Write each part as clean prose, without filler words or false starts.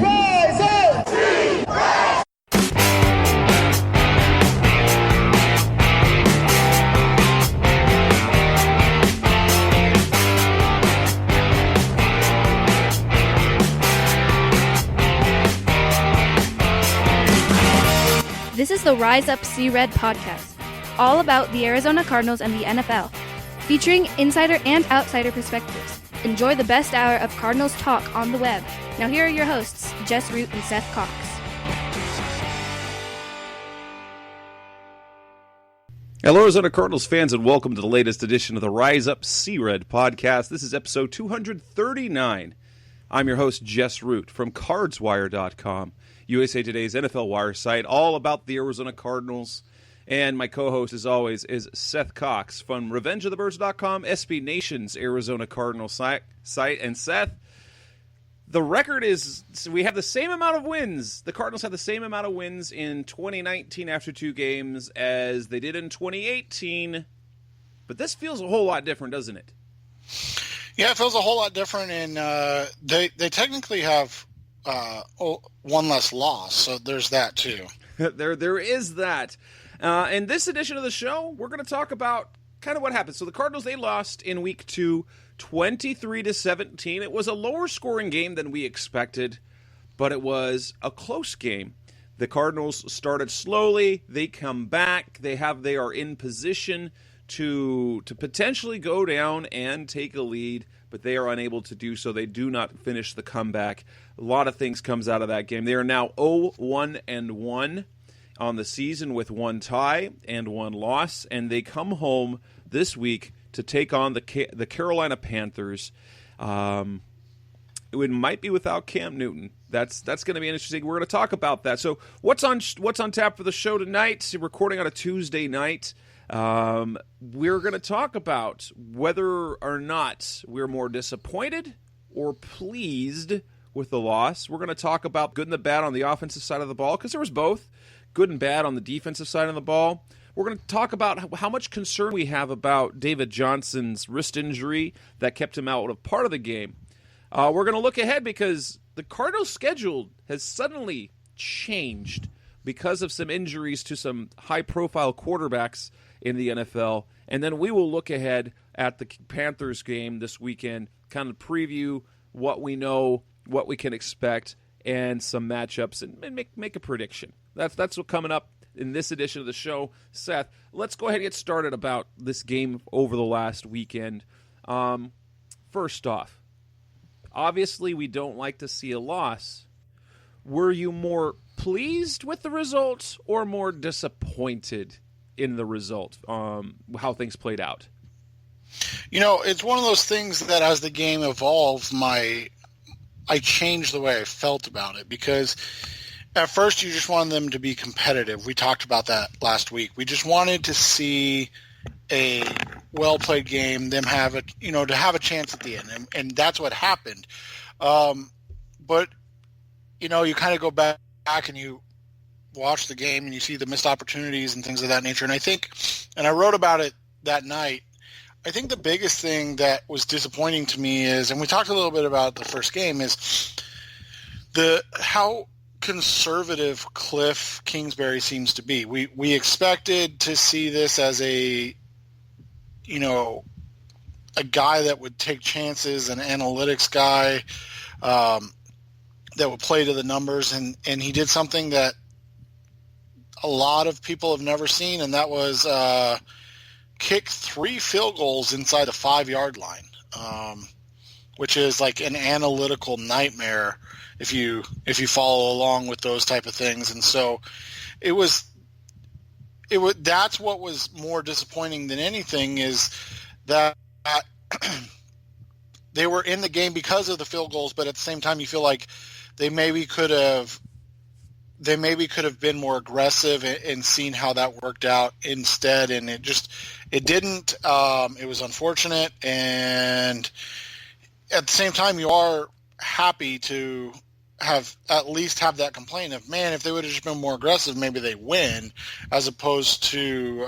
Rise up! This is the Rise Up See Red podcast, all about the Arizona Cardinals and the NFL, featuring insider and outsider perspectives. Enjoy the best hour of Cardinals talk on the web. Now here are your hosts, Jess Root and Seth Cox. Hello, Arizona Cardinals fans, and welcome to the latest edition of the Rise Up See Red podcast. This is episode 239. I'm your host, Jess Root, from CardsWire.com, USA Today's NFL Wire site, all about the Arizona Cardinals. And my co-host, as always, is Seth Cox from RevengeOfTheBirds.com, SB Nation's Arizona Cardinals site. And Seth, the record is, we have the same amount of wins. The Cardinals have the same amount of wins in 2019 after 2 games as they did in 2018. But this feels a whole lot different, doesn't it? Yeah, it feels a whole lot different, and they technically have one less loss, so there's that too. There is that. In this edition of the show, we're going to talk about kind of what happened. So the Cardinals, they lost in week 2, 23-17. It was a lower scoring game than we expected, but it was a close game. The Cardinals started slowly. They come back. They are in position to potentially go down and take a lead, but they are unable to do so. They do not finish the comeback. A lot of things comes out of that game. They are now 0-1-1 on the season with 1 tie and 1 loss, and they come home this week to take on the Carolina Panthers. It might be without Cam Newton. That's going to be interesting. We're going to talk about that. So what's on tap for the show tonight? We're recording on a Tuesday night. We're going to talk about whether or not we're more disappointed or pleased with the loss. We're going to talk about good and the bad on the offensive side of the ball, because there was both good and bad on the defensive side of the ball. We're going to talk about how much concern we have about David Johnson's wrist injury that kept him out of part of the game. We're going to look ahead because the Cardinals' schedule has suddenly changed because of some injuries to some high-profile quarterbacks in the NFL. And then we will look ahead at the Panthers game this weekend, kind of preview what we know, what we can expect, and some matchups, and make a prediction. That's what's coming up in this edition of the show. Seth, let's go ahead and get started about this game over the last weekend. First off, obviously we don't like to see a loss. Were you more pleased with the result or more disappointed in the result, how things played out? You know, it's one of those things that as the game evolved, I changed the way I felt about it, because at first you just wanted them to be competitive. We talked about that last week. We just wanted to see a well-played game, them have to have a chance at the end, and that's what happened. But you kind of go back and you watch the game and you see the missed opportunities and things of that nature. And I think, and I wrote about it that night, I think the biggest thing that was disappointing to me is, and we talked a little bit about the first game, is how conservative Cliff Kingsbury seems to be. We expected to see this as a guy that would take chances, an analytics guy that would play to the numbers, and he did something that a lot of people have never seen, and that was kick 3 field goals inside the 5-yard line, which is like an analytical nightmare if you follow along with those type of things. And so that's what was more disappointing than anything, is that they were in the game because of the field goals, but at the same time you feel like they maybe could have been more aggressive and seen how that worked out instead, and it didn't. It was unfortunate, and at the same time, you are happy to at least have that complaint of, man, if they would have just been more aggressive, maybe they win, as opposed to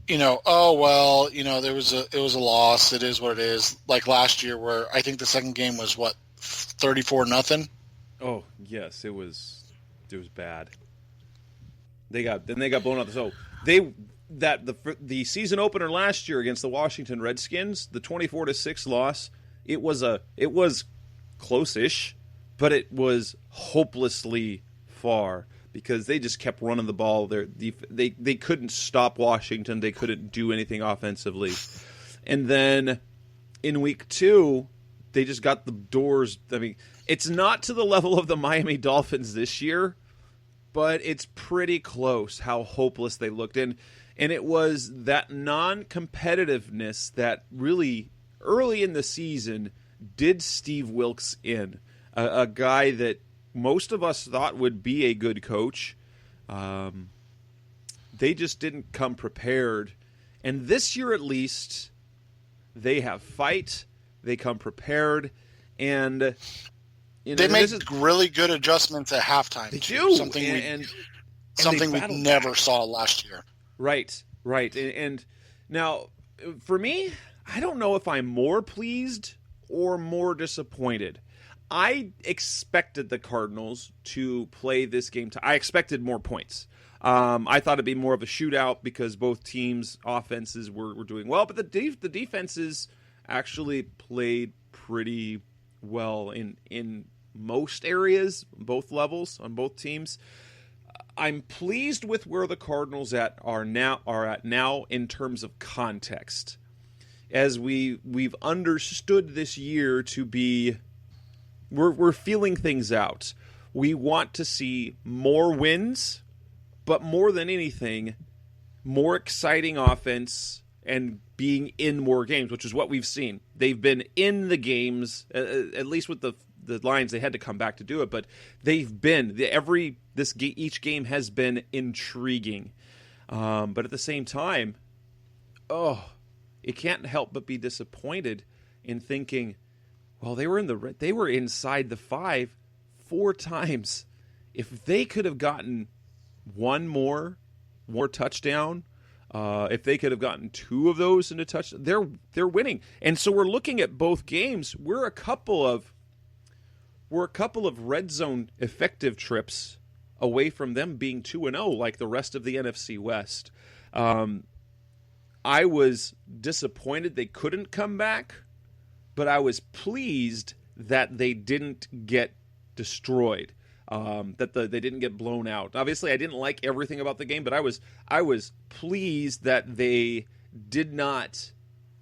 it was a loss. It is what it is. Like last year, where I think the second game was 34-0. Oh yes, it was bad. They got blown out. So the season opener last year against the Washington Redskins, the 24-6 loss, it was close-ish, but it was hopelessly far because they just kept running the ball. They couldn't stop Washington. They couldn't do anything offensively. And then in week 2, they just got the doors. I mean, it's not to the level of the Miami Dolphins this year, but it's pretty close how hopeless they looked. And it was that non-competitiveness that really, early in the season, did Steve Wilks in. A guy that most of us thought would be a good coach. They just didn't come prepared. And this year, at least, they have fight. They come prepared. And they make really good adjustments at halftime. They do. Something we never saw last year. Right. And now, for me, I don't know if I'm more pleased or more disappointed. I expected the Cardinals to play this game. I expected more points. I thought it'd be more of a shootout because both teams' offenses were doing well, but the defenses actually played pretty well in most areas, both levels, on both teams. I'm pleased with where the Cardinals are at now in terms of context. As we've understood this year to be, we're feeling things out. We want to see more wins, but more than anything, more exciting offense and being in more games, which is what we've seen. They've been in the games, at least with the Lions. They had to come back to do it, but they've been each game has been intriguing. But at the same time, it can't help but be disappointed in thinking, well, they were inside the 5 4 times. If they could have gotten one more touchdown, if they could have gotten 2 of those into touchdown, they're winning. And so we're looking at both games. We're a couple of red zone effective trips away from them being 2-0 like the rest of the NFC West. I was disappointed they couldn't come back, but I was pleased that they didn't get destroyed, that they didn't get blown out. Obviously, I didn't like everything about the game, but I was pleased that they did not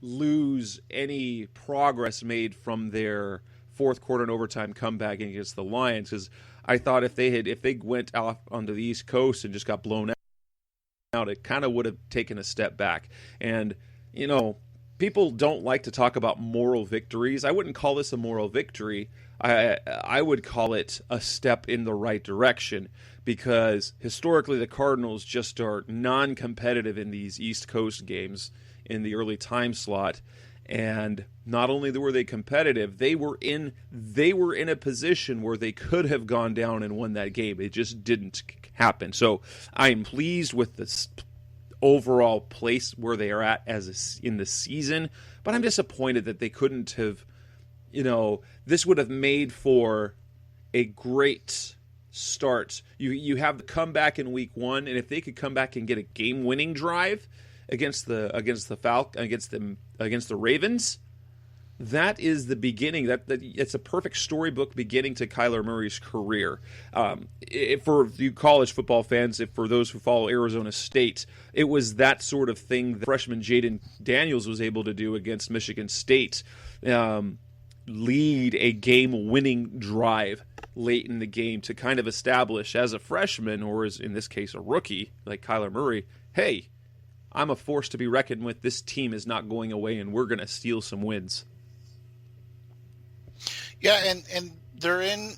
lose any progress made from their fourth quarter and overtime comeback against the Lions, because I thought if they went off onto the East Coast and just got blown out, it kind of would have taken a step back. And, people don't like to talk about moral victories. I wouldn't call this a moral victory. I would call it a step in the right direction, because historically the Cardinals just are non-competitive in these East Coast games in the early time slot. And not only were they competitive, they were in a position where they could have gone down and won that game. It just didn't happen. So I'm pleased with this overall place where they are at in the season, but I'm disappointed that they couldn't have. This would have made for a great start. You have the comeback in week 1, and if they could come back and get a game-winning drive against the Ravens, that is the beginning. It's a perfect storybook beginning to Kyler Murray's career. For you college football fans, for those who follow Arizona State, it was that sort of thing that freshman Jaden Daniels was able to do against Michigan State. Lead a game-winning drive late in the game to kind of establish as a freshman, or as in this case a rookie like Kyler Murray, hey, I'm a force to be reckoned with. This team is not going away, and we're going to steal some wins. Yeah, and they're in,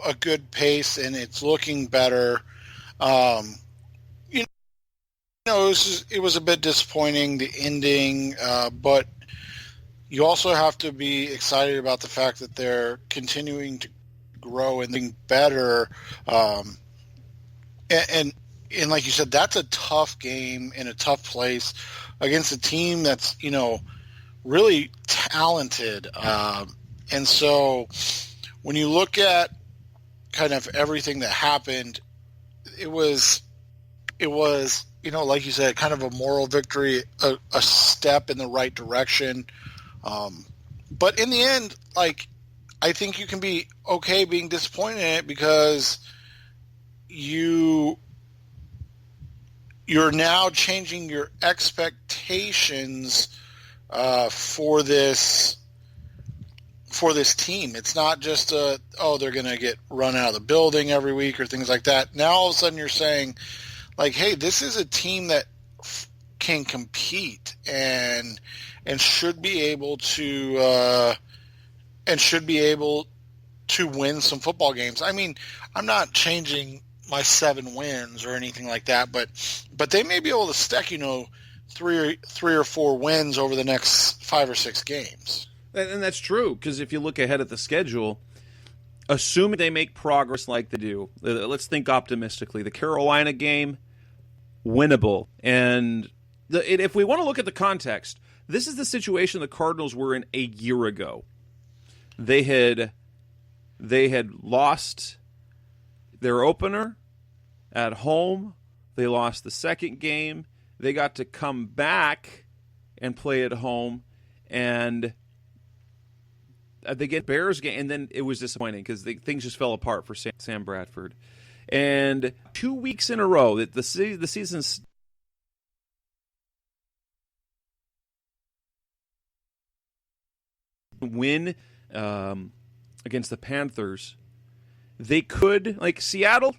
a good pace, and it's looking better. It was a bit disappointing, the ending, but you also have to be excited about the fact that they're continuing to grow and being better. And like you said, that's a tough game in a tough place against a team that's, really talented. And so when you look at kind of everything that happened, it was, like you said, kind of a moral victory, a step in the right direction. But in the end, like, I think you can be okay being disappointed in it because you're now changing your expectations for this team. It's not just they're going to get run out of the building every week or things like that. Now all of a sudden you're saying, like, hey, this is a team that can compete and should be able to win some football games. I mean, I'm not changing my 7 wins or anything like that, but they may be able to stack, 3 or 4 wins over the next 5 or 6 games. And that's true, because if you look ahead at the schedule, assuming they make progress like they do, let's think optimistically. The Carolina game, winnable. And if we want to look at the context, this is the situation the Cardinals were in a year ago. They had lost their opener at home. They lost the second game. They got to come back and play at home, and they get Bears game, and then it was disappointing because things just fell apart for Sam Bradford. And 2 weeks in a row that the season's win against the Panthers, they could, like Seattle,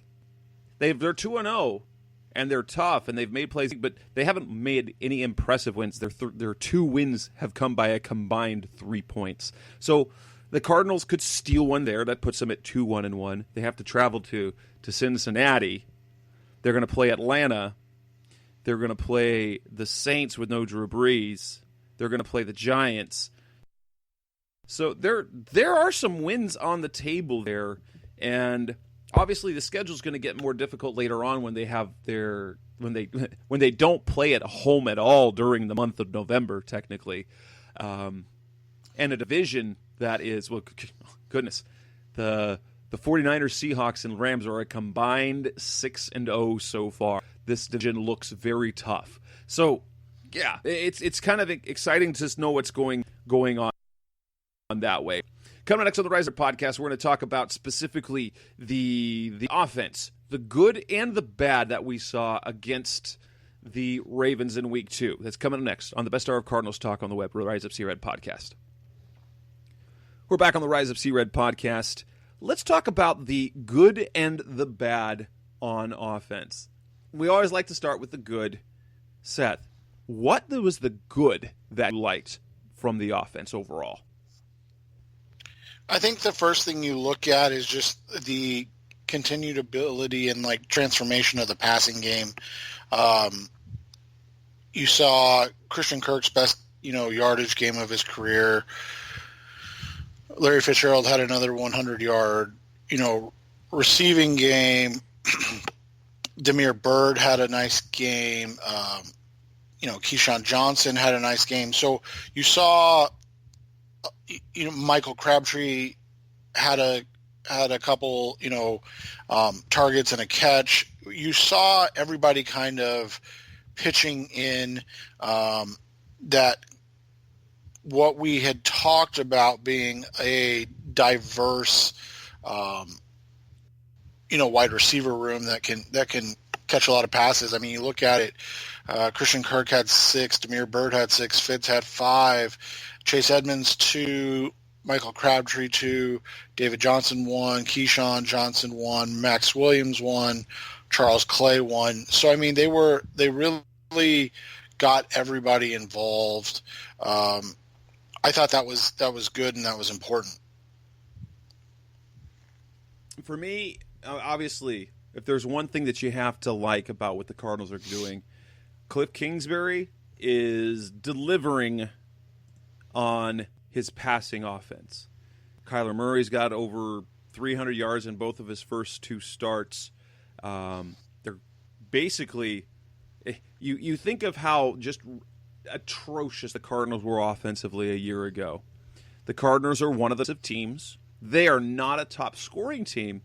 they're 2-0 and they're tough and they've made plays, but they haven't made any impressive wins. Their 2 wins have come by a combined 3 points. So the Cardinals could steal one there. That puts them at 2-1-1. They have to travel to Cincinnati. They're going to play Atlanta. They're going to play the Saints with no Drew Brees. They're going to play the Giants. So there are some wins on the table there, and obviously the schedule is going to get more difficult later on when they have when they don't play at home at all during the month of November, technically, and a division that is, well, goodness, the 49ers, Seahawks, and Rams are a combined 6-0 so far. This division looks very tough. So yeah, it's kind of exciting to just know what's going on that way. Coming next on the Rise Up podcast, we're going to talk about specifically the offense, the good and the bad that we saw against the Ravens in Week 2. That's coming up next on the Best Hour of Cardinals Talk on the web, Rise Up C-Red podcast. We're back on the Rise Up C-Red podcast. Let's talk about the good and the bad on offense. We always like to start with the good. Seth, what was the good that you liked from the offense overall? I think the first thing you look at is just the continued ability and transformation of the passing game. You saw Christian Kirk's best, yardage game of his career. Larry Fitzgerald had another 100-yard, receiving game. Demir Byrd had a nice game. Keyshawn Johnson had a nice game. So you saw, Michael Crabtree had a couple, targets and a catch. You saw everybody kind of pitching in that what we had talked about being a diverse, wide receiver room that can catch a lot of passes. I mean, you look at it, Christian Kirk had 6, Demir Byrd had 6, Fitz had 5, Chase Edmonds 2, Michael Crabtree 2, David Johnson 1, Keyshawn Johnson 1, Max Williams 1, Charles Clay 1. So I mean, they really got everybody involved. I thought that was good and that was important. For me, obviously, if there's one thing that you have to like about what the Cardinals are doing, Cliff Kingsbury is delivering on his passing offense. Kyler Murray's got over 300 yards in both of his first 2 starts. They're basically, you think of how just atrocious the Cardinals were offensively a year ago. The Cardinals are one of the teams. They are not a top scoring team,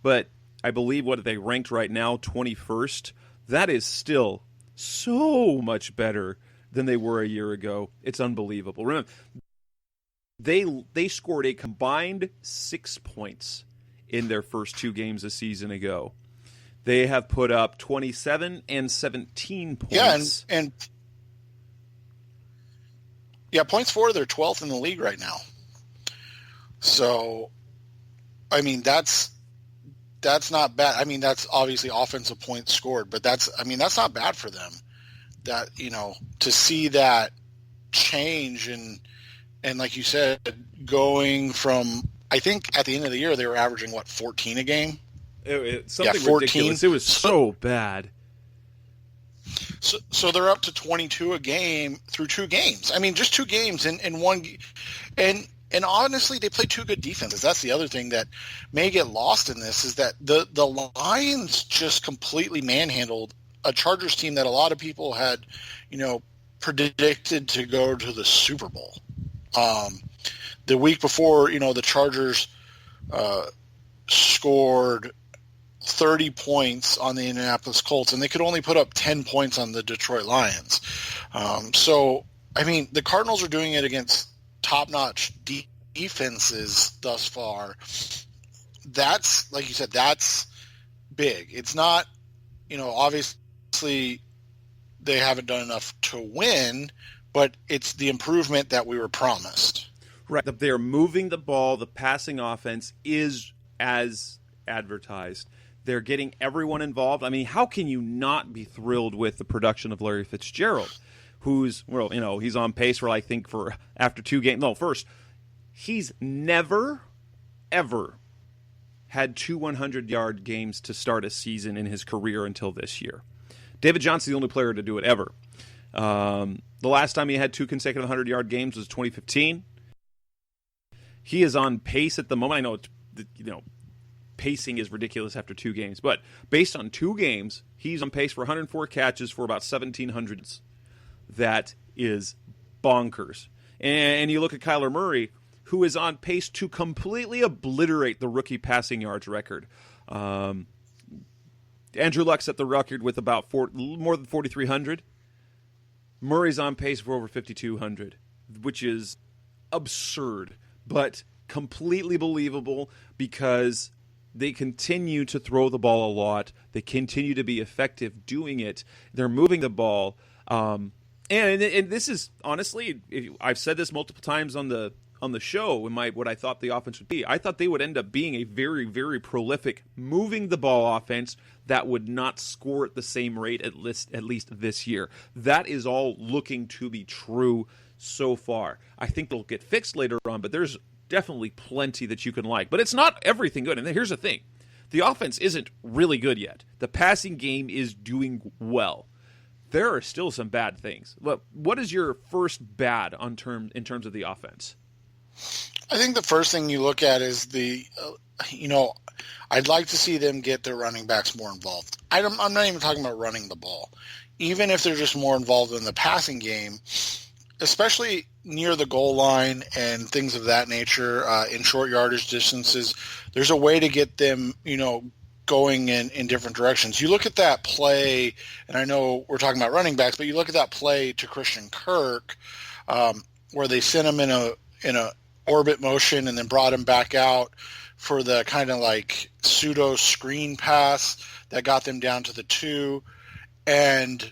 but I believe what they ranked right now, 21st. That is still so much better than they were a year ago. It's unbelievable. Remember, they scored a combined 6 points in their first 2 games a season ago. They have put up 27 and 17 points. Yeah, and points for, they're 12th in the league right now. So, I mean, that's not bad. I mean, that's obviously offensive points scored, but that's not bad for them. That, to see that change and like you said, going from, I think at the end of the year they were averaging 14 a game. Something 14. Ridiculous. It was so bad. So they're up to 22 a game through 2 games. I mean, just 2 games in one, and honestly, they play 2 good defenses. That's the other thing that may get lost in this, is that the Lions just completely manhandled a Chargers team that a lot of people had, predicted to go to the Super Bowl. The week before, the Chargers scored 30 points on the Indianapolis Colts, and they could only put up 10 points on the Detroit Lions. So, I mean, the Cardinals are doing it against top-notch defenses thus far. That's, like you said, that's big. It's not, obviously they haven't done enough to win, but it's the improvement that we were promised. Right. They're moving the ball. The passing offense is as advertised. They're getting everyone involved. I mean, how can you not be thrilled with the production of Larry Fitzgerald, who's, he's on pace for, I think, for after 2 games. No, first, he's never, ever had 2 100-yard games to start a season in his career until this year. David Johnson's the only player to do it ever. The last time he had 2 consecutive 100-yard games was 2015. He is on pace at the moment. I know it's, pacing is ridiculous after 2 games, but based on 2 games, he's on pace for 104 catches for about 1,700. That is bonkers. And you look at Kyler Murray, who is on pace to completely obliterate the rookie passing yards record. Andrew Luck set the record with about more than 4,300. Murray's on pace for over 5,200, which is absurd, but completely believable because they continue to throw the ball a lot. They continue to be effective doing it. They're moving the ball. And this is, honestly, I've said this multiple times on the show in what I thought the offense would be. I thought they would end up being a very, very prolific moving the ball offense that would not score at the same rate at least this year. That is all looking to be true so far. I think they'll get fixed later on, but there's definitely plenty that you can like. But it's not everything good. And here's the thing. The offense isn't really good yet. The passing game is doing well. There are still some bad things. What is your first bad in terms of the offense? I think the first thing you look at is I'd like to see them get their running backs more involved. I'm not even talking about running the ball. Even if they're just more involved in the passing game, especially near the goal line and things of that nature, in short yardage distances, there's a way to get them, going in different directions. You look at that play, and I know we're talking about running backs, but you look at that play to Christian Kirk, where they sent him in a orbit motion and then brought him back out for the kind of like pseudo screen pass that got them down to the 2. And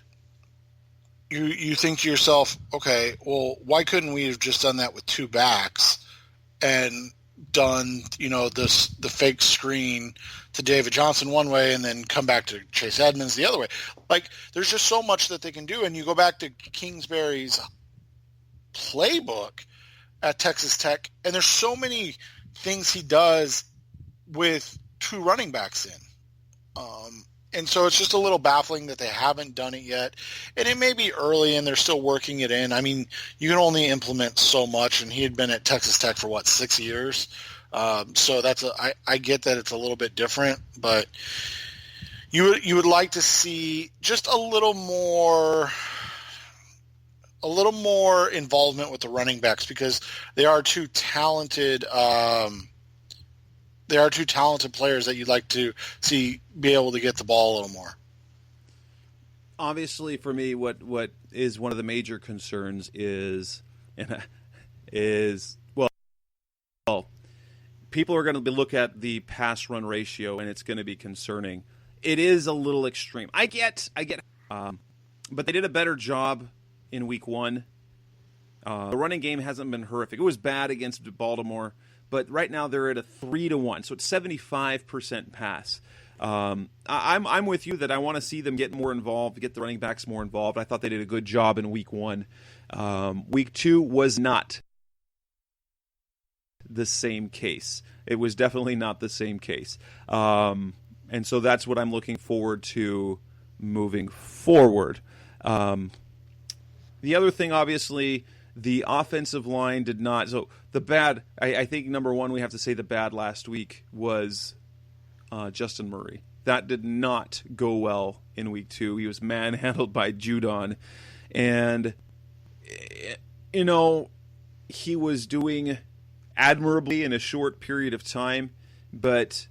you think to yourself, okay, well, why couldn't we have just done that with 2 backs and done, the fake screen to David Johnson one way and then come back to Chase Edmonds the other way? Like, there's just so much that they can do. And you go back to Kingsbury's playbook at Texas Tech, and there's so many things he does with 2 running backs in. And so it's just a little baffling that they haven't done it yet. And it may be early and they're still working it in. I mean, you can only implement so much, and he had been at Texas Tech for 6 years. So I get that it's a little bit different, but you would like to see just a little more involvement with the running backs, because they are 2 talented they are two talented players that you'd like to see be able to get the ball a little more. Obviously, for me, what is one of the major concerns is well, people are going to look at the pass run ratio, and it's going to be concerning. It is a little extreme. I get, but they did a better job in week 1. The running game hasn't been horrific. It was bad against Baltimore, but right now they're at a 3-1, so it's 75% pass. I'm with you that I want to see them get more involved, get the running backs more involved. I thought they did a good job in week 1. Week 2 was not the same case. It was definitely not the same case. And so that's what I'm looking forward to moving forward. The other thing, obviously, the offensive line did not. So the bad, I think, number one, we have to say the bad last week was Justin Murray. That did not go well in week 2. He was manhandled by Judon. And, he was doing admirably in a short period of time, but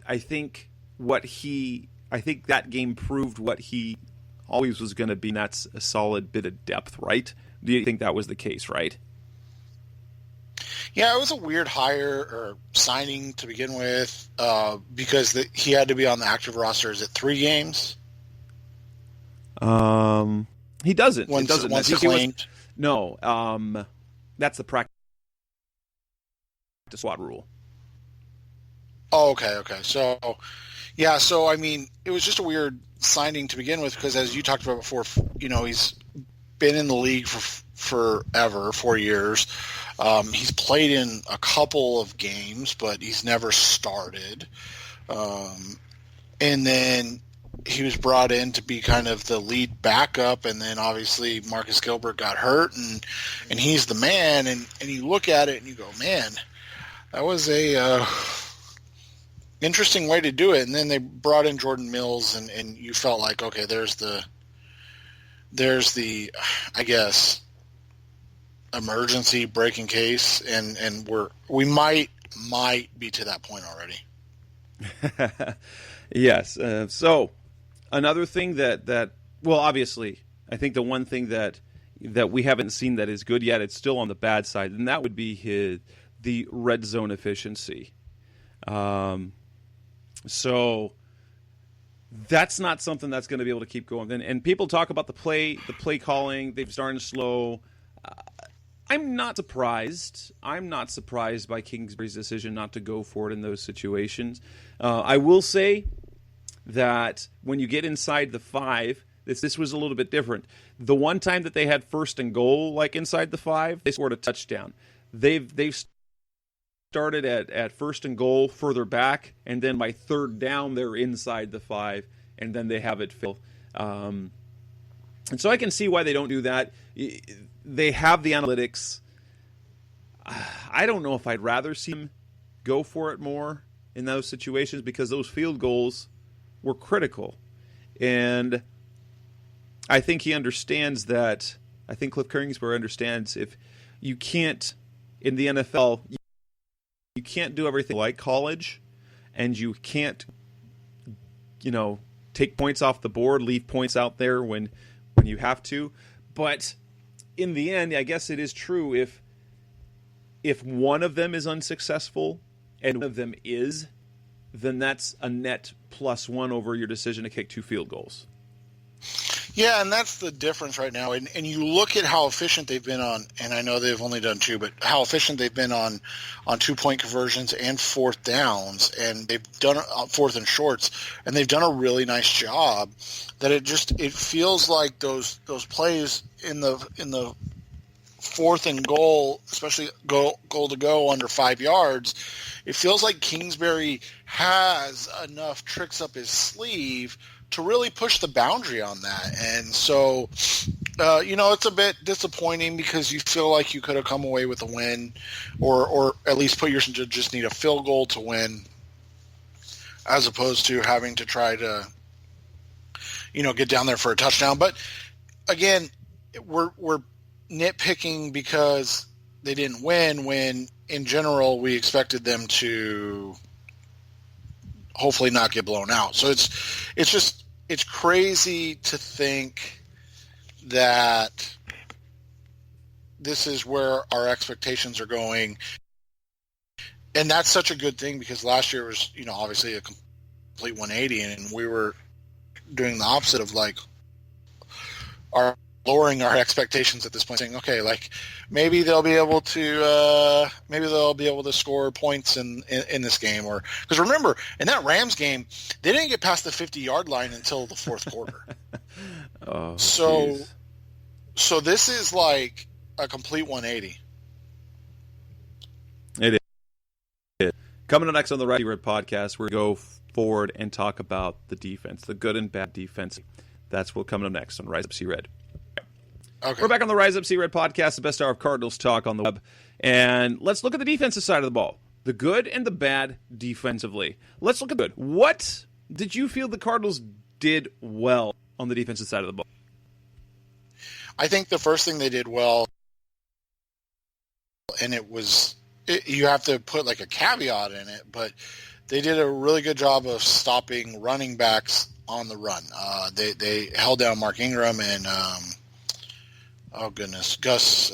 I think that game proved what he always was going to be, and that's a solid bit of depth, right? Do you think that was the case, right? Yeah, it was a weird hire or signing to begin with because he had to be on the active roster. Is it 3 games? He doesn't. Once He claimed. No, that's the practice squad rule. Oh, okay. So, yeah, I mean, it was just a weird signing to begin with because, as you talked about before, he's been in the league for forever, 4 years. He's played in a couple of games, but he's never started. And then he was brought in to be kind of the lead backup, and then obviously Marcus Gilbert got hurt, and he's the man. And you look at it and you go, man, that was a interesting way to do it. And then they brought in Jordan Mills, and you felt like, okay, there's the I guess emergency breaking case, and we might be to that point already. Yes. So another thing that well, obviously, I think the one thing that we haven't seen that is good yet, it's still on the bad side, and that would be the red zone efficiency. So that's not something that's going to be able to keep going. And people talk about the play calling. They've started slow. I'm not surprised. I'm not surprised by Kingsbury's decision not to go for it in those situations. I will say that when you get inside the 5, this was a little bit different. The one time that they had first and goal, like inside the 5, they scored a touchdown. They've started at first and goal further back, and then by third down they're inside the 5, and then they have it filled. And so I can see why they don't do that. They have the analytics. I don't know if I'd rather see them go for it more in those situations because those field goals were critical. And I think he understands that. I think Cliff Kingsbury understands if you can't, in the NFL, you can't do everything like college, and you can't, take points off the board, leave points out there when you have to. But in the end, I guess it is true if one of them is unsuccessful and one of them is, then that's a net +1 over your decision to kick 2 field goals. Yeah, and that's the difference right now. And you look at how efficient they've been on, and I know they've only done 2, but how efficient they've been on 2-point conversions and 4th downs, and they've done 4th and shorts, and they've done a really nice job. That it feels like those plays in the 4th and goal, especially goal to go under 5 yards, it feels like Kingsbury has enough tricks up his sleeve to really push the boundary on that. And so, it's a bit disappointing because you feel like you could have come away with a win or at least put yourself to just need a field goal to win as opposed to having to try to, get down there for a touchdown. But again, we're nitpicking because they didn't win when in general we expected them to hopefully not get blown out. So it's crazy to think that this is where our expectations are going. And that's such a good thing, because last year was, obviously a complete 180, and we were doing the opposite of lowering our expectations at this point, saying, okay, maybe they'll be able to score points in this game, or because remember in that Rams game they didn't get past the 50-yard line until the fourth quarter. So this is like a complete 180. It is. Coming up next on the Rallied podcast, we're going to go forward and talk about the defense, the good and bad defense. That's what's coming up next on Rise Up See Red. Okay. We're back on the Rise Up See Red podcast, the best hour of Cardinals talk on the web. And let's look at the defensive side of the ball, the good and the bad defensively. Let's look at the good. What did you feel the Cardinals did well on the defensive side of the ball? I think the first thing they did well, and you have to put like a caveat in it, but they did a really good job of stopping running backs on the run. They held down Mark Ingram and oh goodness, Gus,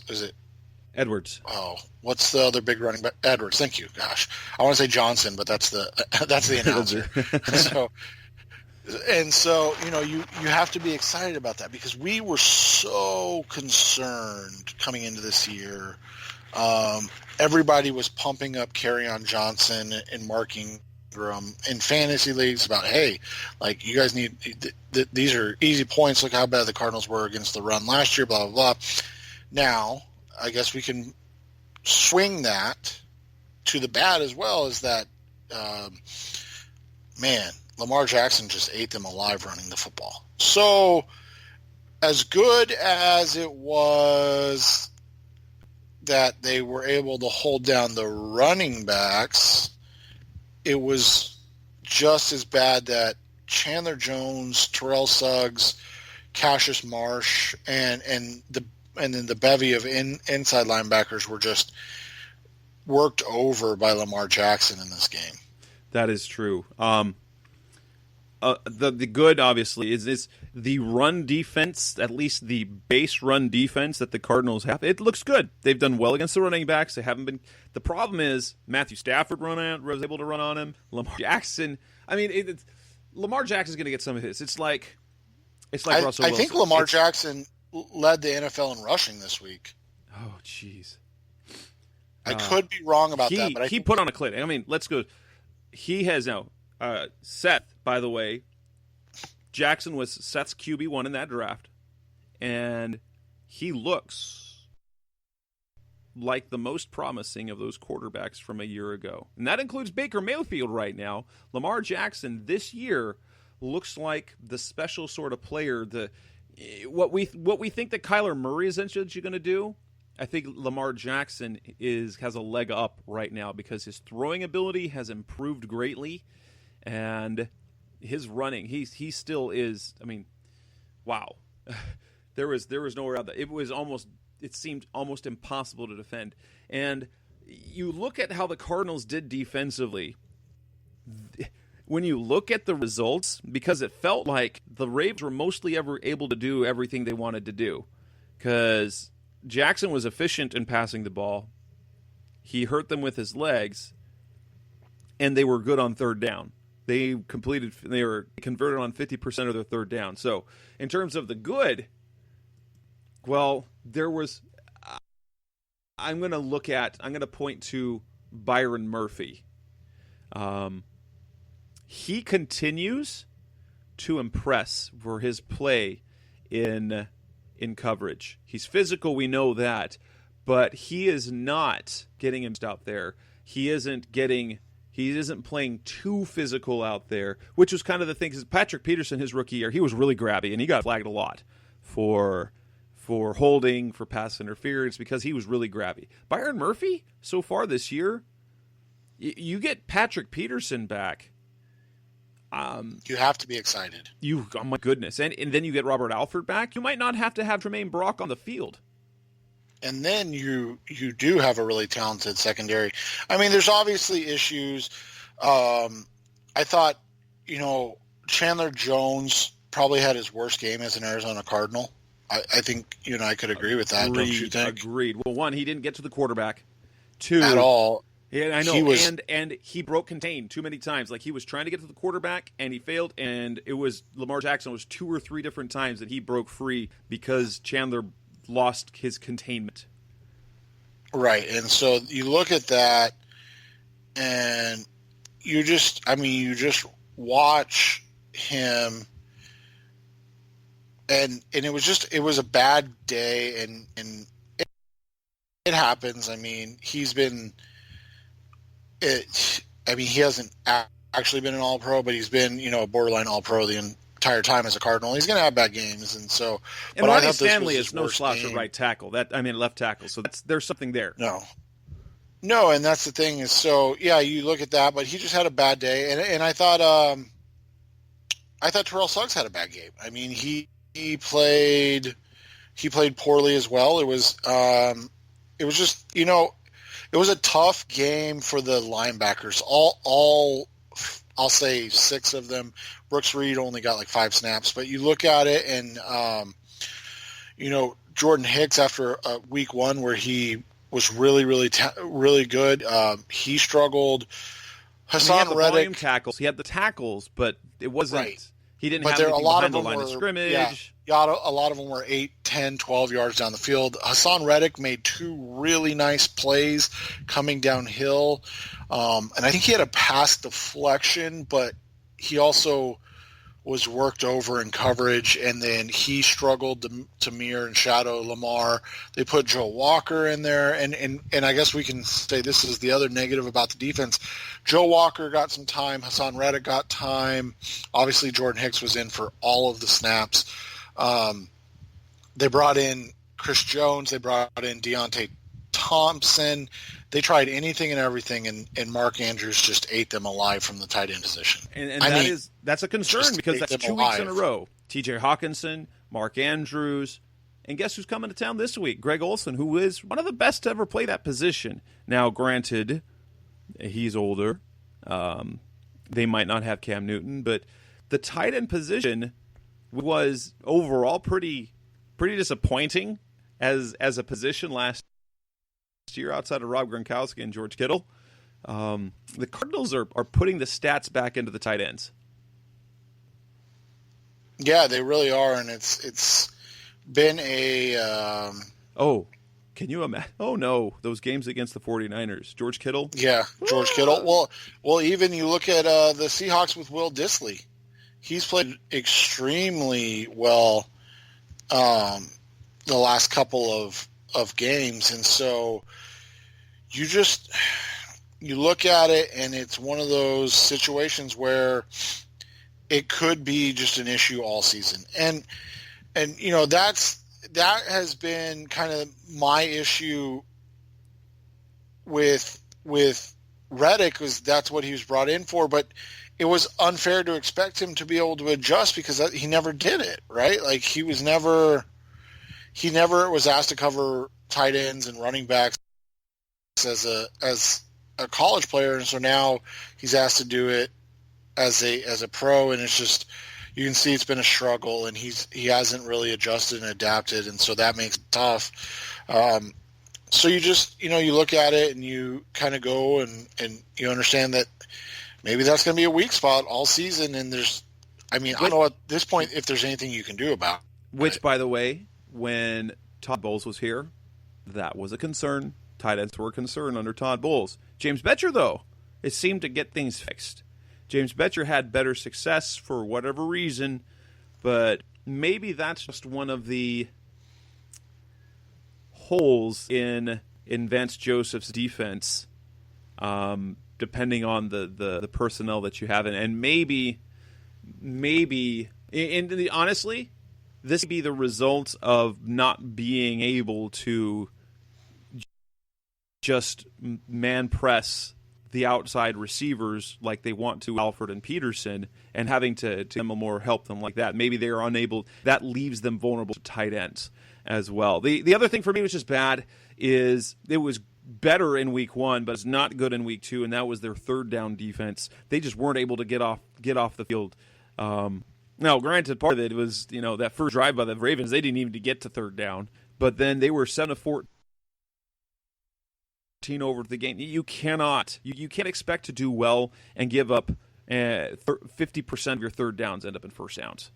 is it Edwards? Oh, what's the other big running back? Edwards. Thank you. Gosh, I want to say Johnson, but that's the announcer. So you have to be excited about that, because we were so concerned coming into this year. Everybody was pumping up Kerryon Johnson and Mark Ingram in fantasy leagues about, hey, you guys need these are easy points. Look how bad the Cardinals were against the run last year. Blah blah blah. Now, I guess we can swing that to the bad as well. Is that Lamar Jackson just ate them alive running the football. So, as good as it was that they were able to hold down the running backs, it was just as bad that Chandler Jones, Terrell Suggs, Cassius Marsh, and then the bevy of inside linebackers were just worked over by Lamar Jackson in this game. That is true. The good, obviously, is the run defense, at least the base run defense that the Cardinals have. It looks good. They've done well against the running backs. They haven't been. The problem is Matthew Stafford was able to run on him. Lamar Jackson. I mean, Lamar Jackson's going to get some of his. It's like Russell Wilson. I think Lamar Jackson led the NFL in rushing this week. Oh, jeez. I could be wrong about that, but he put on a clinic. I mean, let's go. He has now. Seth, by the way, Jackson was Seth's QB1 in that draft, and he looks like the most promising of those quarterbacks from a year ago. And that includes Baker Mayfield right now. Lamar Jackson this year looks like the special sort of player, what we think that Kyler Murray is essentially going to do. I think Lamar Jackson has a leg up right now because his throwing ability has improved greatly. And his running, he still is. I mean, wow, there was nowhere out there. It seemed almost impossible to defend. And you look at how the Cardinals did defensively. When you look at the results, because it felt like the Ravens were mostly ever able to do everything they wanted to do, because Jackson was efficient in passing the ball. He hurt them with his legs, and they were good on third down. They were converted on 50% of their third down. So, in terms of the good, well, there was. I'm going to point to Byron Murphy. He continues to impress for his play in coverage. He's physical, we know that, but he is not getting him out there. He isn't playing too physical out there, which was kind of the thing. Because Patrick Peterson, his rookie year, he was really grabby, and he got flagged a lot for holding, for pass interference, because he was really grabby. Byron Murphy, so far this year, you get Patrick Peterson back. You have to be excited. Oh my goodness. And then you get Robert Alford back. You might not have to have Jermaine Brock on the field. And then you do have a really talented secondary. I mean, there's obviously issues. I thought, Chandler Jones probably had his worst game as an Arizona Cardinal. I think you and I could agree with that, don't you think? Agreed. Well, one, he didn't get to the quarterback. Two, at all. Yeah, I know. And he broke contain too many times. Like, he was trying to get to the quarterback, and he failed. And it was Lamar Jackson was 2 or 3 different times that he broke free because Chandler lost his containment. Right. And so you look at that, and you just watch him, and it was a bad day, and it happens. I mean, he hasn't actually been an All-Pro, but he's been, a borderline All-Pro the entire time as a Cardinal. He's going to have bad games, and so. And Ronnie Stanley is no slouch at right tackle. Left tackle. So there's something there. No, and that's the thing is, so yeah, you look at that, but he just had a bad day, and I thought Terrell Suggs had a bad game. I mean, he played poorly as well. It was just, it was a tough game for the linebackers. All I'll say 6 of them. Brooks Reed only got like 5 snaps, but you look at it, and Jordan Hicks, after week 1 where he was really, really, really good, he struggled. Hassan Reddick tackles. He had the tackles, but it wasn't. Right. He didn't have anything behind the line of scrimmage. Yeah, a lot of them were 8, 10, 12 yards down the field. Hassan Reddick made 2 really nice plays coming downhill. And I think he had a pass deflection, but he also was worked over in coverage, and then he struggled to mirror and shadow Lamar. They put Joe Walker in there, and I guess we can say this is the other negative about the defense. Joe Walker got some time. Hassan Reddick got time. Obviously, Jordan Hicks was in for all of the snaps. They brought in Chris Jones. They brought in Deontay Thompson. They tried anything and everything, and Mark Andrews just ate them alive from the tight end position. And that's a concern, because that's 2 weeks in a row. TJ Hawkinson, Mark Andrews, and guess who's coming to town this week? Greg Olsen, who is one of the best to ever play that position. Now, granted, he's older. They might not have Cam Newton, but the tight end position was overall pretty disappointing as a position last year outside of Rob Gronkowski and George Kittle. The Cardinals are putting the stats back into the tight ends. Yeah, they really are, and it's been a can you imagine? Oh no, those games against the 49ers. George Kittle? Yeah, George Kittle. Well, even you look at the Seahawks with Will Dissly. He's played extremely well the last couple of games, and so you look at it, and it's one of those situations where it could be just an issue all season. And that has been kind of my issue with Reddick, was that's what he was brought in for, but it was unfair to expect him to be able to adjust because he never did it, right? Like he never was asked to cover tight ends and running backs as a college player, and so now he's asked to do it as a pro, and it's just, you can see it's been a struggle, and he hasn't really adjusted and adapted, and so that makes it tough. So you just, you look at it and you kind of go and you understand that maybe that's going to be a weak spot all season, and I don't know at this point if there's anything you can do about it. Which, by the way, when Todd Bowles was here, that was a concern. Tight ends were a concern under Todd Bowles. James Betcher, though, it seemed to get things fixed. James Betcher had better success for whatever reason, but maybe that's just one of the holes in Vance Joseph's defense, depending on the personnel that you have. And maybe, honestly, this could be the result of not being able to just man press the outside receivers like they want to, Alford and Peterson, and having to more help them like that. Maybe they are unable. That leaves them vulnerable to tight ends as well. The other thing for me, which is bad, is it was better in week 1, but it's not good in week 2, and that was their third down defense. They just weren't able to get off the field. Now, granted, part of it was, that first drive by the Ravens, they didn't even get to third down, but then they were 7-14 over the game. You can't expect to do well and give up 50% of your third downs end up in first downs.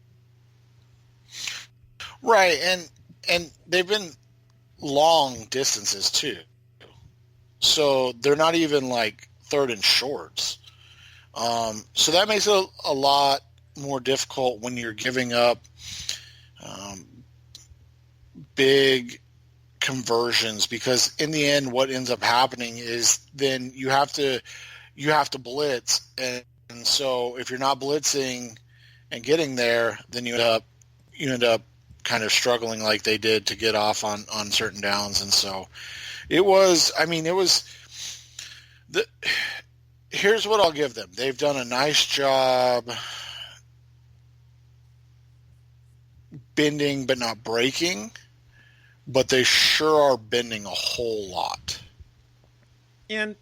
Right, and they've been long distances too. So they're not even like third and shorts. So that makes it a lot more difficult when you're giving up big conversions, because in the end what ends up happening is then you have to blitz, and so if you're not blitzing and getting there, then you end up kind of struggling like they did to get off on certain downs. And so here's what I'll give them. They've done a nice job bending but not breaking, but they sure are bending a whole lot. And,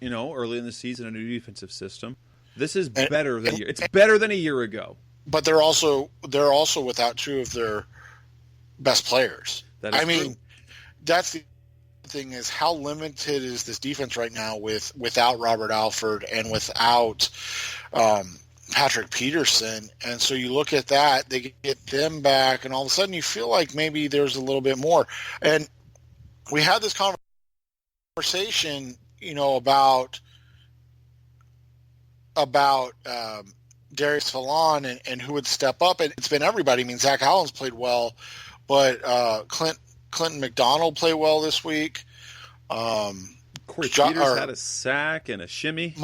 early in the season, a new defensive system. This is better than a year. It's better than a year ago. But they're also without two of their best players. That is true. That's the thing, is how limited is this defense right now without Robert Alford and without Patrick Peterson. And so you look at that, they get them back, and all of a sudden you feel like maybe there's a little bit more. And we had this conversation, about Darius Fallon and who would step up, and it's been everybody. I mean, Zach Allen's played well, but Clinton McDonald played well this week. Corey Peters had a sack and a shimmy.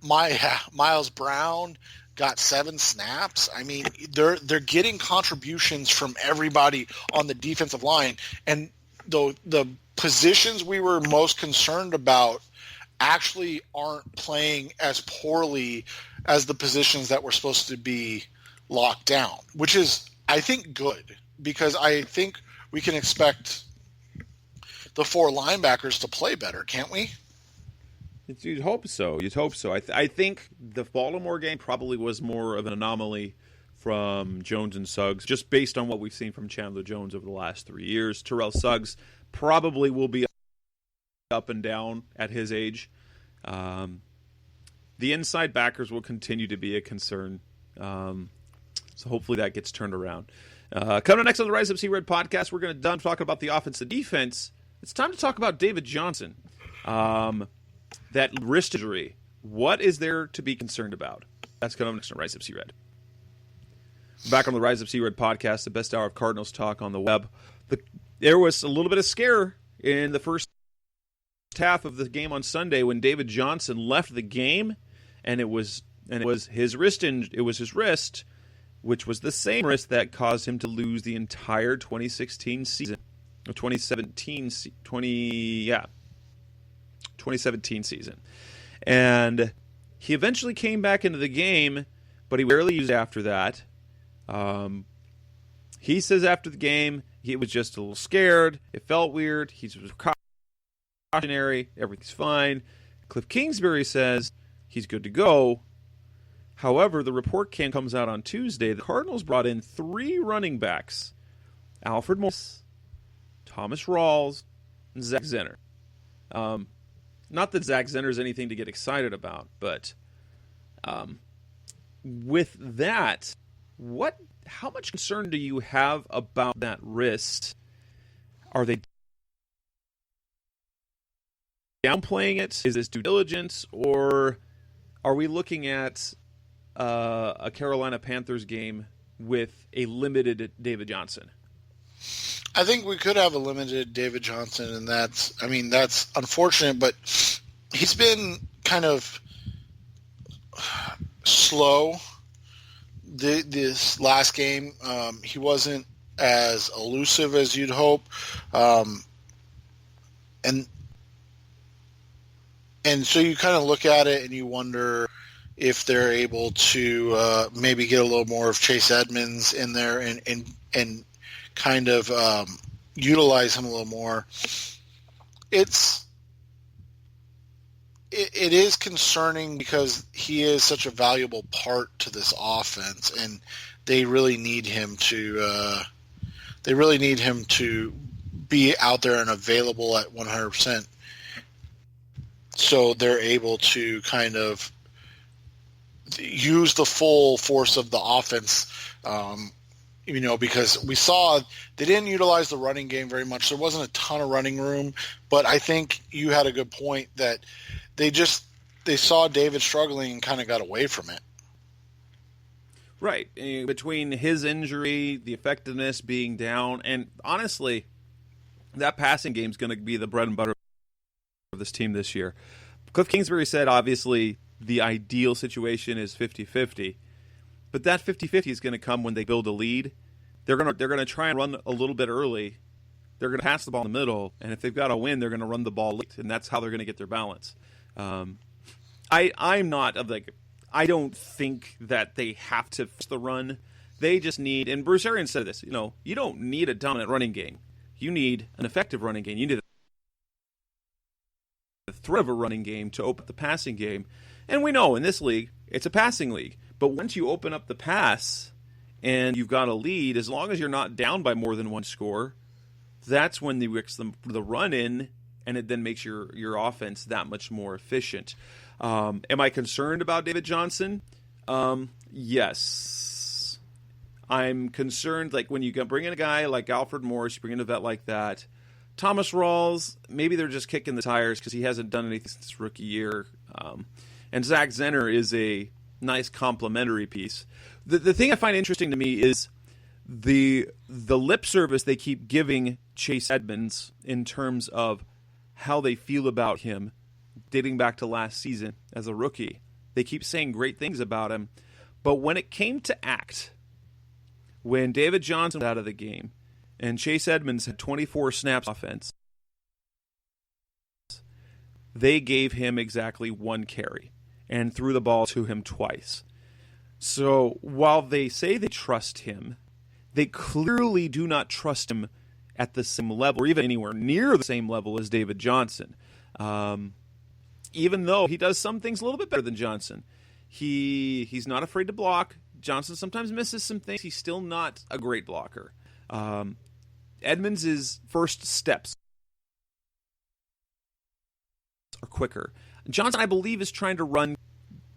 Miles Brown got 7 snaps. I mean, they're getting contributions from everybody on the defensive line, and the positions we were most concerned about actually aren't playing as poorly as the positions that were supposed to be locked down, which is, I think, good, because I think we can expect the 4 linebackers to play better, can't we? You'd hope so. I think the Baltimore game probably was more of an anomaly from Jones and Suggs, just based on what we've seen from Chandler Jones over the last 3 years. Terrell Suggs probably will be up and down at his age. The inside backers will continue to be a concern. So hopefully that gets turned around. Coming up next on the Rise Up See Red podcast, we're going to done talking about the offense and defense. It's time to talk about David Johnson. That wrist injury. What is there to be concerned about? That's coming up next on Rise Up See Red. Back on the Rise Up See Red podcast, the best hour of Cardinals talk on the web. There was a little bit of scare in the first half of the game on Sunday when David Johnson left the game, and it was his wrist, which was the same wrist that caused him to lose the entire 2017 season. And he eventually came back into the game, but he rarely used after that. He says after the game, he was just a little scared. It felt weird. He was cautionary. Everything's fine. Cliff Kingsbury says he's good to go. However, the report comes out on Tuesday. The Cardinals brought in 3 running backs: Alfred Morris, Thomas Rawls, and Zach Zenner. Not that Zach Zenner is anything to get excited about, but with that, how much concern do you have about that wrist? Are they downplaying it? Is this due diligence, or are we looking at a Carolina Panthers game with a limited David Johnson? I think we could have a limited David Johnson, and that's unfortunate, but he's been kind of slow this last game. He wasn't as elusive as you'd hope, and so you kind of look at it and you wonder if they're able to maybe get a little more of Chase Edmonds in there and kind of utilize him a little more. it is concerning because he is such a valuable part to this offense, and they really need him to be out there and available at 100%, so they're able to kind of use the full force of the offense. Because we saw they didn't utilize the running game very much. There wasn't a ton of running room, but I think you had a good point that they saw David struggling and kind of got away from it. Right. Between his injury, the effectiveness being down, and honestly, that passing game is going to be the bread and butter of this team this year. Cliff Kingsbury said, obviously, the ideal situation is 50-50. But that 50-50 is going to come when they build a lead. They're going to try and run a little bit early. They're going to pass the ball in the middle, and if they've got to win, they're going to run the ball late, and that's how they're going to get their balance. I'm not of like, I don't think that they have to fix the run. They just need, and Bruce Arians said this, you don't need a dominant running game. You need an effective running game. You need the threat of a running game to open the passing game. And we know in this league, it's a passing league. But once you open up the pass and you've got a lead, as long as you're not down by more than one score, that's when they mix the run in, and it then makes your offense that much more efficient. Am I concerned about David Johnson? Yes. I'm concerned, like, when you bring in a guy like Alfred Morris, you bring in a vet like that. Thomas Rawls, maybe they're just kicking the tires because he hasn't done anything since his rookie year. And Zach Zenner is a nice complementary piece. The thing I find interesting to me is the lip service they keep giving Chase Edmonds in terms of how they feel about him dating back to last season as a rookie. They keep saying great things about him, but when it came to act, when David Johnson was out of the game and Chase Edmonds had 24 snaps offense, they gave him exactly one carry and threw the ball to him twice. So while they say they trust him, they clearly do not trust him at the same level, or even anywhere near the same level as David Johnson. Even though he does some things a little bit better than Johnson. He's not afraid to block. Johnson sometimes misses some things. He's still not a great blocker. Edmonds' first steps are quicker. Johnson, I believe, is trying to run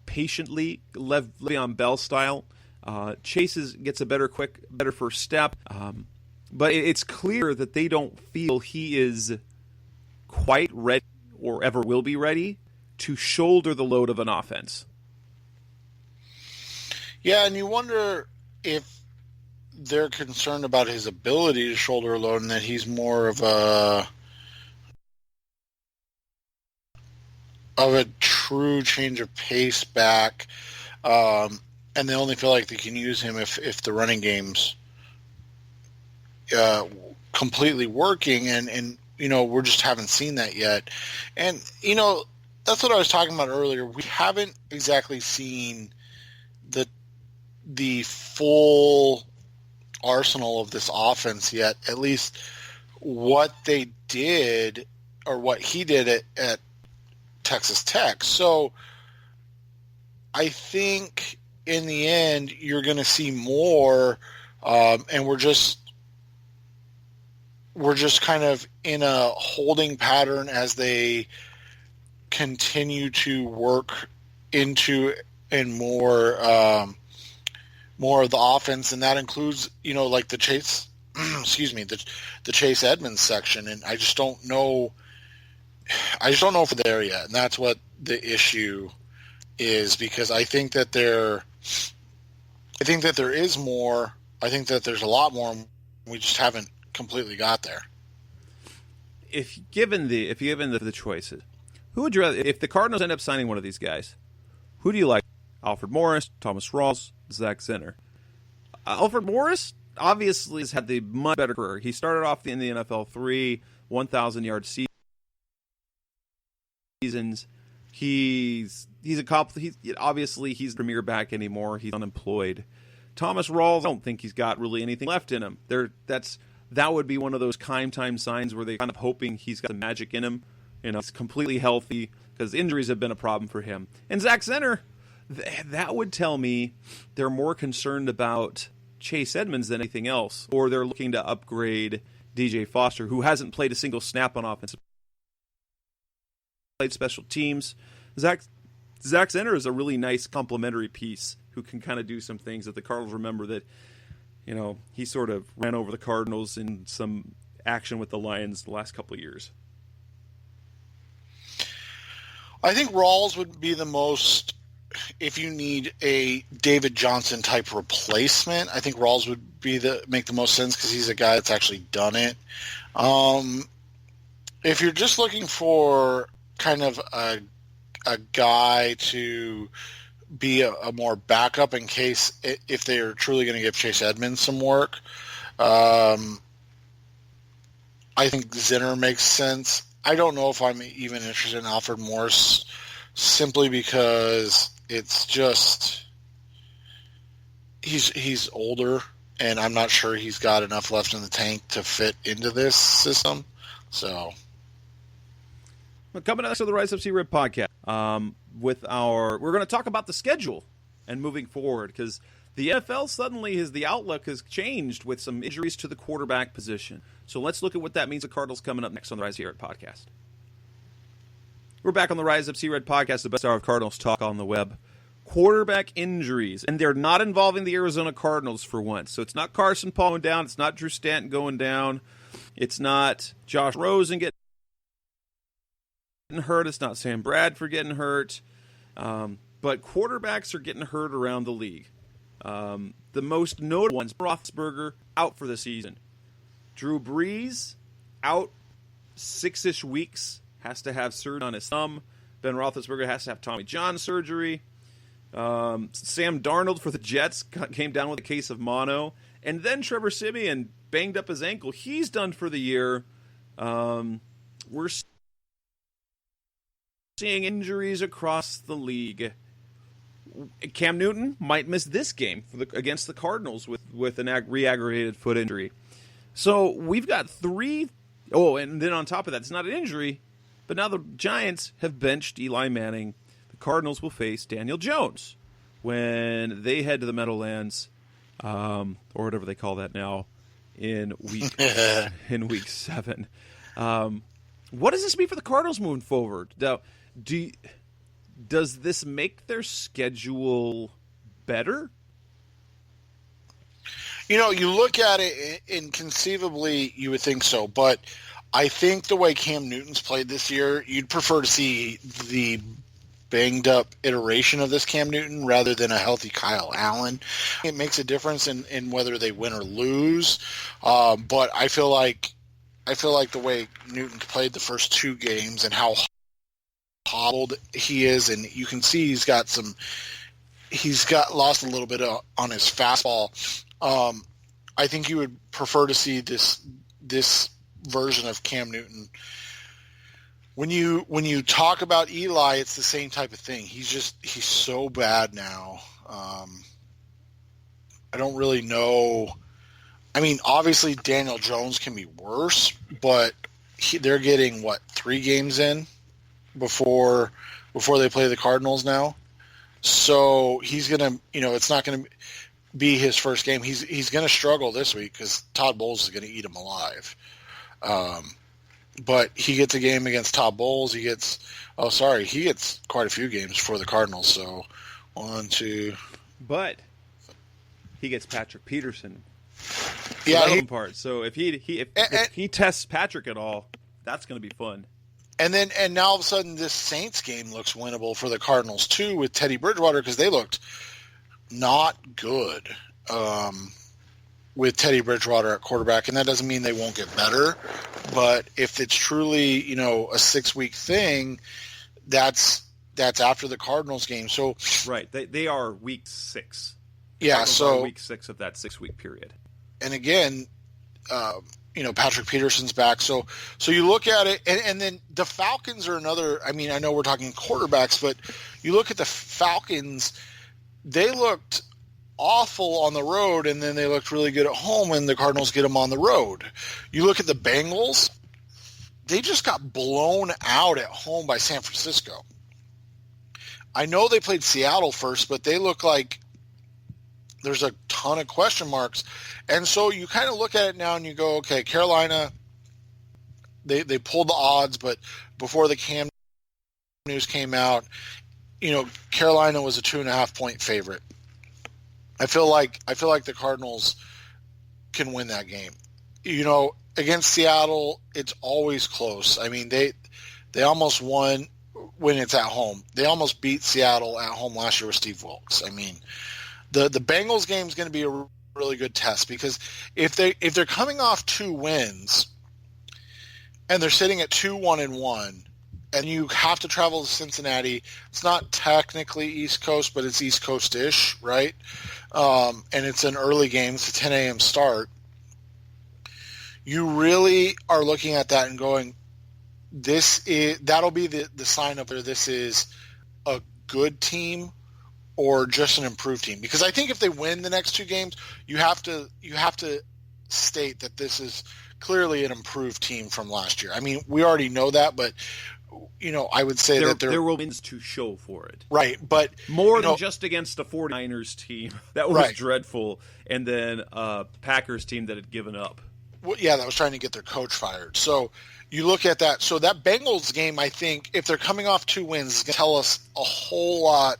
patiently, Le'Veon Bell style. Chase gets a better first step. But it's clear that they don't feel he is quite ready or ever will be ready to shoulder the load of an offense. Yeah, and you wonder if they're concerned about his ability to shoulder a load and that he's more of a true change of pace back, and they only feel like they can use him if the running game's completely working, and we just haven't seen that yet. And that's what I was talking about earlier. We haven't exactly seen the full arsenal of this offense yet, at least what they did or what he did at Texas Tech. So I think in the end you're going to see more, and we're just kind of in a holding pattern as they continue to work into and more of the offense, and that includes like the Chase the Chase Edmonds section, and I just don't know if they're there yet, and that's what the issue is, because I think that there is more. I think that there's a lot more. We just haven't completely got there. If given the choices, who would you rather? If the Cardinals end up signing one of these guys, who do you like? Alfred Morris, Thomas Rawls, Zach Zenner. Alfred Morris obviously has had the much better career. He started off in the NFL 3 1,000-yard seasons. He's obviously he's the premier back anymore. He's unemployed. Thomas Rawls, I don't think he's got really anything left in him. That's that would be one of those time signs where they're kind of hoping he's got the magic in him. He's completely healthy, because injuries have been a problem for him. And Zach Zenner, that would tell me they're more concerned about Chase Edmonds than anything else, or they're looking to upgrade DJ Foster, who hasn't played a single snap on offense. Played special teams. Zach Zenner is a really nice complementary piece who can kind of do some things that the Cardinals remember that, he sort of ran over the Cardinals in some action with the Lions the last couple of years. I think Rawls would be the most, if you need a David Johnson type replacement, I think Rawls would make the most sense because he's a guy that's actually done it. If you're just looking for kind of a guy to be a more backup in case if they are truly going to give Chase Edmonds some work, I think Zinner makes sense. I don't know if I'm even interested in Alfred Morris, simply because it's just he's older, and I'm not sure he's got enough left in the tank to fit into this system. So, coming up to the Rise Up See Red podcast, we're going to talk about the schedule and moving forward, because the NFL suddenly the outlook has changed with some injuries to the quarterback position. So let's look at what that means. The Cardinals coming up next on the Rise Up See Red podcast. We're back on the Rise Up See Red podcast, the best hour of Cardinals talk on the web. Quarterback injuries, and they're not involving the Arizona Cardinals for once. So it's not Carson Palmer going down. It's not Drew Stanton going down. It's not Josh Rosen getting hurt. It's not Sam Bradford getting hurt. But quarterbacks are getting hurt around the league. The most notable ones, Roethlisberger out for the season. Drew Brees out 6-ish weeks, has to have surgery on his thumb. Ben Roethlisberger has to have Tommy John surgery. Sam Darnold for the Jets came down with a case of mono. And then Trevor Siemian banged up his ankle. He's done for the year. We're seeing injuries across the league. Cam Newton might miss this game against the Cardinals with an re-aggravated foot injury. So we've got three. Oh, and then on top of that, it's not an injury, but now the Giants have benched Eli Manning. The Cardinals will face Daniel Jones when they head to the Meadowlands, or whatever they call that now, in week 7. What does this mean for the Cardinals moving forward? Now, does this make their schedule better? You look at it, and conceivably you would think so, but I think the way Cam Newton's played this year, you'd prefer to see the banged-up iteration of this Cam Newton rather than a healthy Kyle Allen. It makes a difference in whether they win or lose, but I feel like the way Newton played the first 2 games and how hobbled he is, and you can see he's got lost a little bit on his fastball. I think you would prefer to see this version of Cam Newton. When you talk about Eli, it's the same type of thing. He's so bad now. I don't really know. I mean, obviously Daniel Jones can be worse, but they're getting 3 games in before they play the Cardinals now. So he's gonna, it's not gonna be his first game. He's gonna struggle this week because Todd Bowles is gonna eat him alive. But he gets a game against Todd Bowles. He gets quite a few games for the Cardinals. So 1, 2. But he gets Patrick Peterson. Yeah, part. So if he tests Patrick at all, that's going to be fun. And now all of a sudden this Saints game looks winnable for the Cardinals too with Teddy Bridgewater, because they looked not good with Teddy Bridgewater at quarterback, and that doesn't mean they won't get better. But if it's truly a 6-week thing, that's after the Cardinals game. So right, they are week 6. Yeah, so week 6 of that 6-week period. And again, Patrick Peterson's back. So you look at it, and then the Falcons are another. I mean, I know we're talking quarterbacks, but you look at the Falcons. They looked awful on the road, and then they looked really good at home when the Cardinals get them on the road. You look at the Bengals, they just got blown out at home by San Francisco. I know they played Seattle first, but they look like there's a ton of question marks. And so you kind of look at it now and you go, okay, Carolina, they pulled the odds, but before the Cam news came out, Carolina was a 2.5-point favorite. I feel like the Cardinals can win that game. Against Seattle, it's always close. I mean, they almost won when it's at home. They almost beat Seattle at home last year with Steve Wilkes. I mean, the Bengals game is going to be a really good test, because if they're coming off 2 wins and they're sitting at 2-1-1, and you have to travel to Cincinnati, it's not technically East Coast, but it's East Coast-ish, right? And it's an early game. It's a 10 a.m. start. You really are looking at that and going, that'll be the sign of whether this is a good team or just an improved team. Because I think if they win the next 2 games, you have to state that this is clearly an improved team from last year. I mean, we already know that, but I would say that there will be wins to show for it. Right, but more than just against the 49ers team that was right. dreadful, and then Packers team that had given up. Well, yeah, that was trying to get their coach fired. So you look at that. So that Bengals game, I think, if they're coming off 2 wins, is going to tell us a whole lot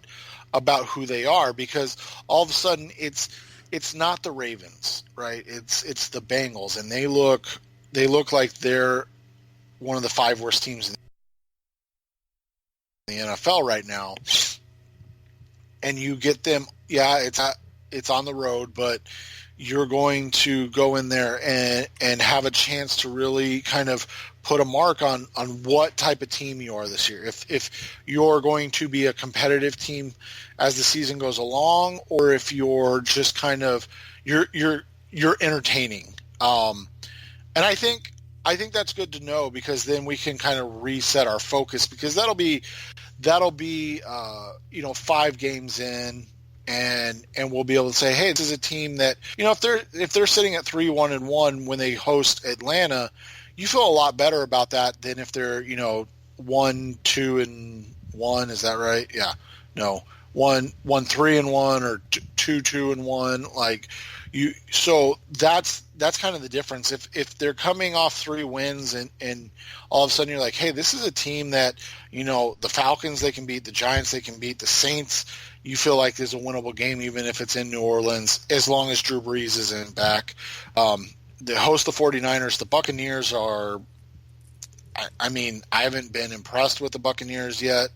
about who they are, because all of a sudden it's not the Ravens, right? It's the Bengals, and they look like they're one of the 5 worst teams in the NFL right now. And you get them, it's on the road, but you're going to go in there and have a chance to really kind of put a mark on what type of team you are this year. If you're going to be a competitive team as the season goes along, or if you're just kind of you're entertaining. And I think that's good to know, because then we can kind of reset our focus, because that'll be 5 games in. And we'll be able to say, hey, this is a team that, if they're sitting at 3-1-1 when they host Atlanta, you feel a lot better about that than if they're 1-2-1. Is that right? Yeah. No. 1-3-1 or 2-2-1. Like you. So that's kind of the difference. If they're coming off 3 wins and all of a sudden you're like, hey, this is a team that the Falcons they can beat, the Giants they can beat, the Saints. You feel like there's a winnable game, even if it's in New Orleans, as long as Drew Brees isn't back. They host the 49ers. The Buccaneers are – I mean, I haven't been impressed with the Buccaneers yet.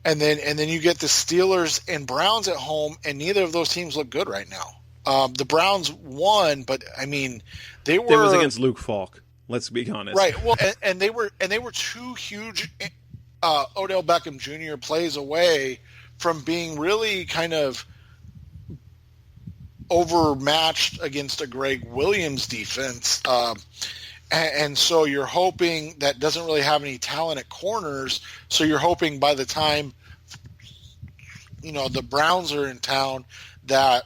And then you get the Steelers and Browns at home, and neither of those teams look good right now. The Browns won, but, I mean, they were – It was against Luke Falk. Let's be honest. Right. Well, and they were 2 huge Odell Beckham Jr. plays away from being really kind of overmatched against a Greg Williams defense. And so you're hoping that doesn't really have any talent at corners. So you're hoping by the time, the Browns are in town, that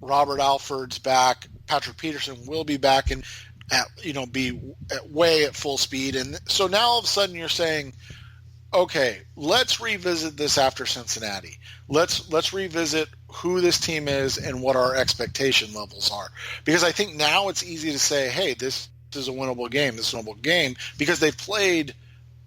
Robert Alford's back, Patrick Peterson will be back and be way at full speed. And so now all of a sudden you're saying, okay, let's revisit this after Cincinnati. Let's revisit who this team is and what our expectation levels are. Because I think now it's easy to say, hey, this is a winnable game. This is a winnable game, because they've played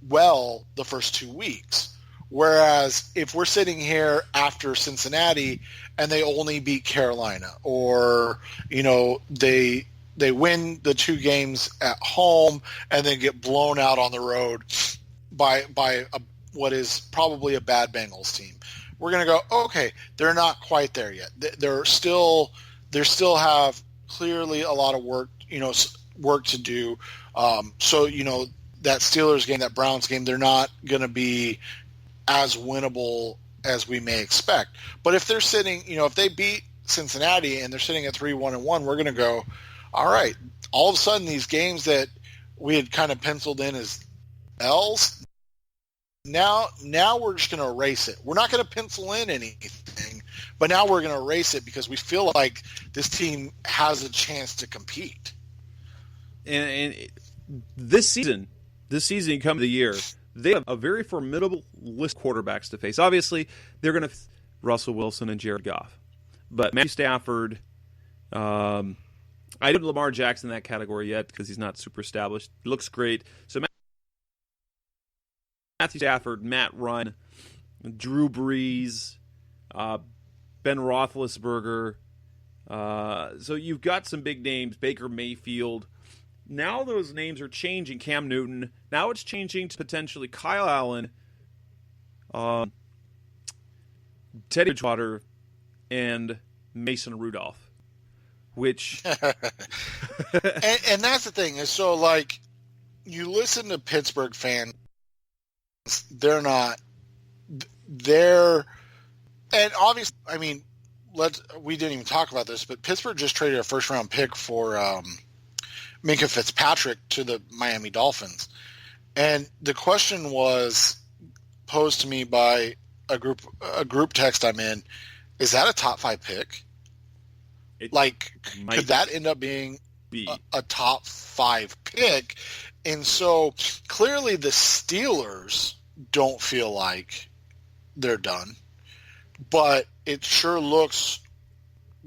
well the first 2 weeks. Whereas if we're sitting here after Cincinnati and they only beat Carolina, or they win the 2 games at home and then get blown out on the road by what is probably a bad Bengals team, we're going to go, okay, they're not quite there yet. They still have clearly a lot of work to do. So that Steelers game, that Browns game, they're not going to be as winnable as we may expect. But if they're sitting, if they beat Cincinnati and they're sitting at 3-1-1, we're going to go, all right, all of a sudden these games that we had kind of penciled in as L's, now we're just going to erase it. We're not going to pencil in anything, but now we're going to erase it because we feel like this team has a chance to compete. And this season, come the year, they have a very formidable list of quarterbacks to face. Obviously, they're going to Russell Wilson and Jared Goff, but Matthew Stafford. I didn't put Lamar Jackson in that category yet because he's not super established. He looks great. So Matthew Stafford, Matt Ryan, Drew Brees, Ben Roethlisberger. So you've got some big names, Baker Mayfield. Now those names are changing. Cam Newton. Now it's changing to potentially Kyle Allen, Teddy Bridgewater, and Mason Rudolph. Which and that's the thing is, so like you listen to Pittsburgh fans, they're and obviously, I mean, we didn't even talk about this, but Pittsburgh just traded a first round pick for Minkah Fitzpatrick to the Miami Dolphins, and the question was posed to me by a group text I'm in: is that a top 5 pick? Could that end up being a top 5 pick? And so clearly the Steelers don't feel like they're done, but it sure looks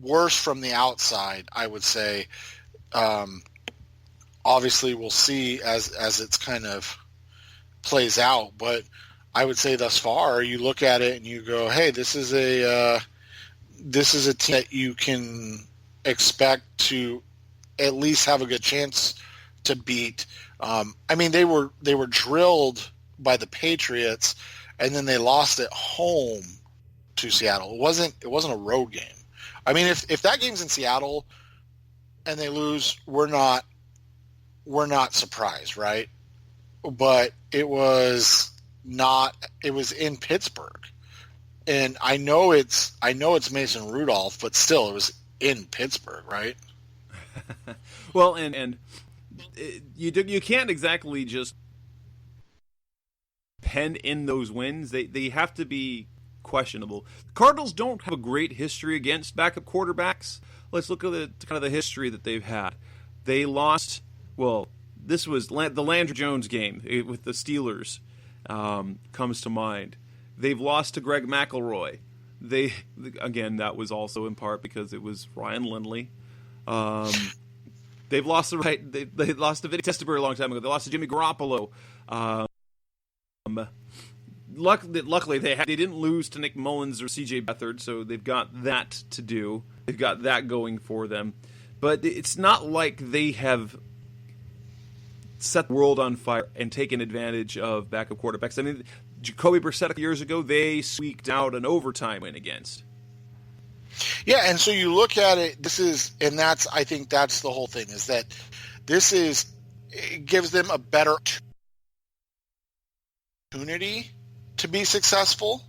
worse from the outside, I would say. Obviously we'll see as it's kind of plays out, but I would say thus far you look at it and you go, hey, this is a team that you can expect to at least have a good chance to beat. I mean, they were drilled by the Patriots, and then they lost at home to Seattle. It wasn't a road game. I mean, if that game's in Seattle and they lose, we're not surprised, right? But it was not. It was in Pittsburgh. And I know it's Mason Rudolph, but still, it was in Pittsburgh, right? Well, and you can't exactly just pen in those wins. They have to be questionable. The Cardinals don't have a great history against backup quarterbacks. Let's look at the history that they've had. They lost. Well, this was the Landry Jones game with the Steelers. Comes to mind. They've lost to Greg McElroy. Again, that was also in part because it was Ryan Lindley. They've lost they lost to Vinny Testaverde a long time ago. They lost to Jimmy Garoppolo. Luckily, they didn't lose to Nick Mullins or C.J. Beathard, so they've got that to do. They've got that going for them. But it's not like they have set the world on fire and taken advantage of backup quarterbacks. I mean, Jacoby Brissett years ago, they squeaked out an overtime win against. Yeah, and so you look at it, I think that's the whole thing, is that it gives them a better opportunity to be successful.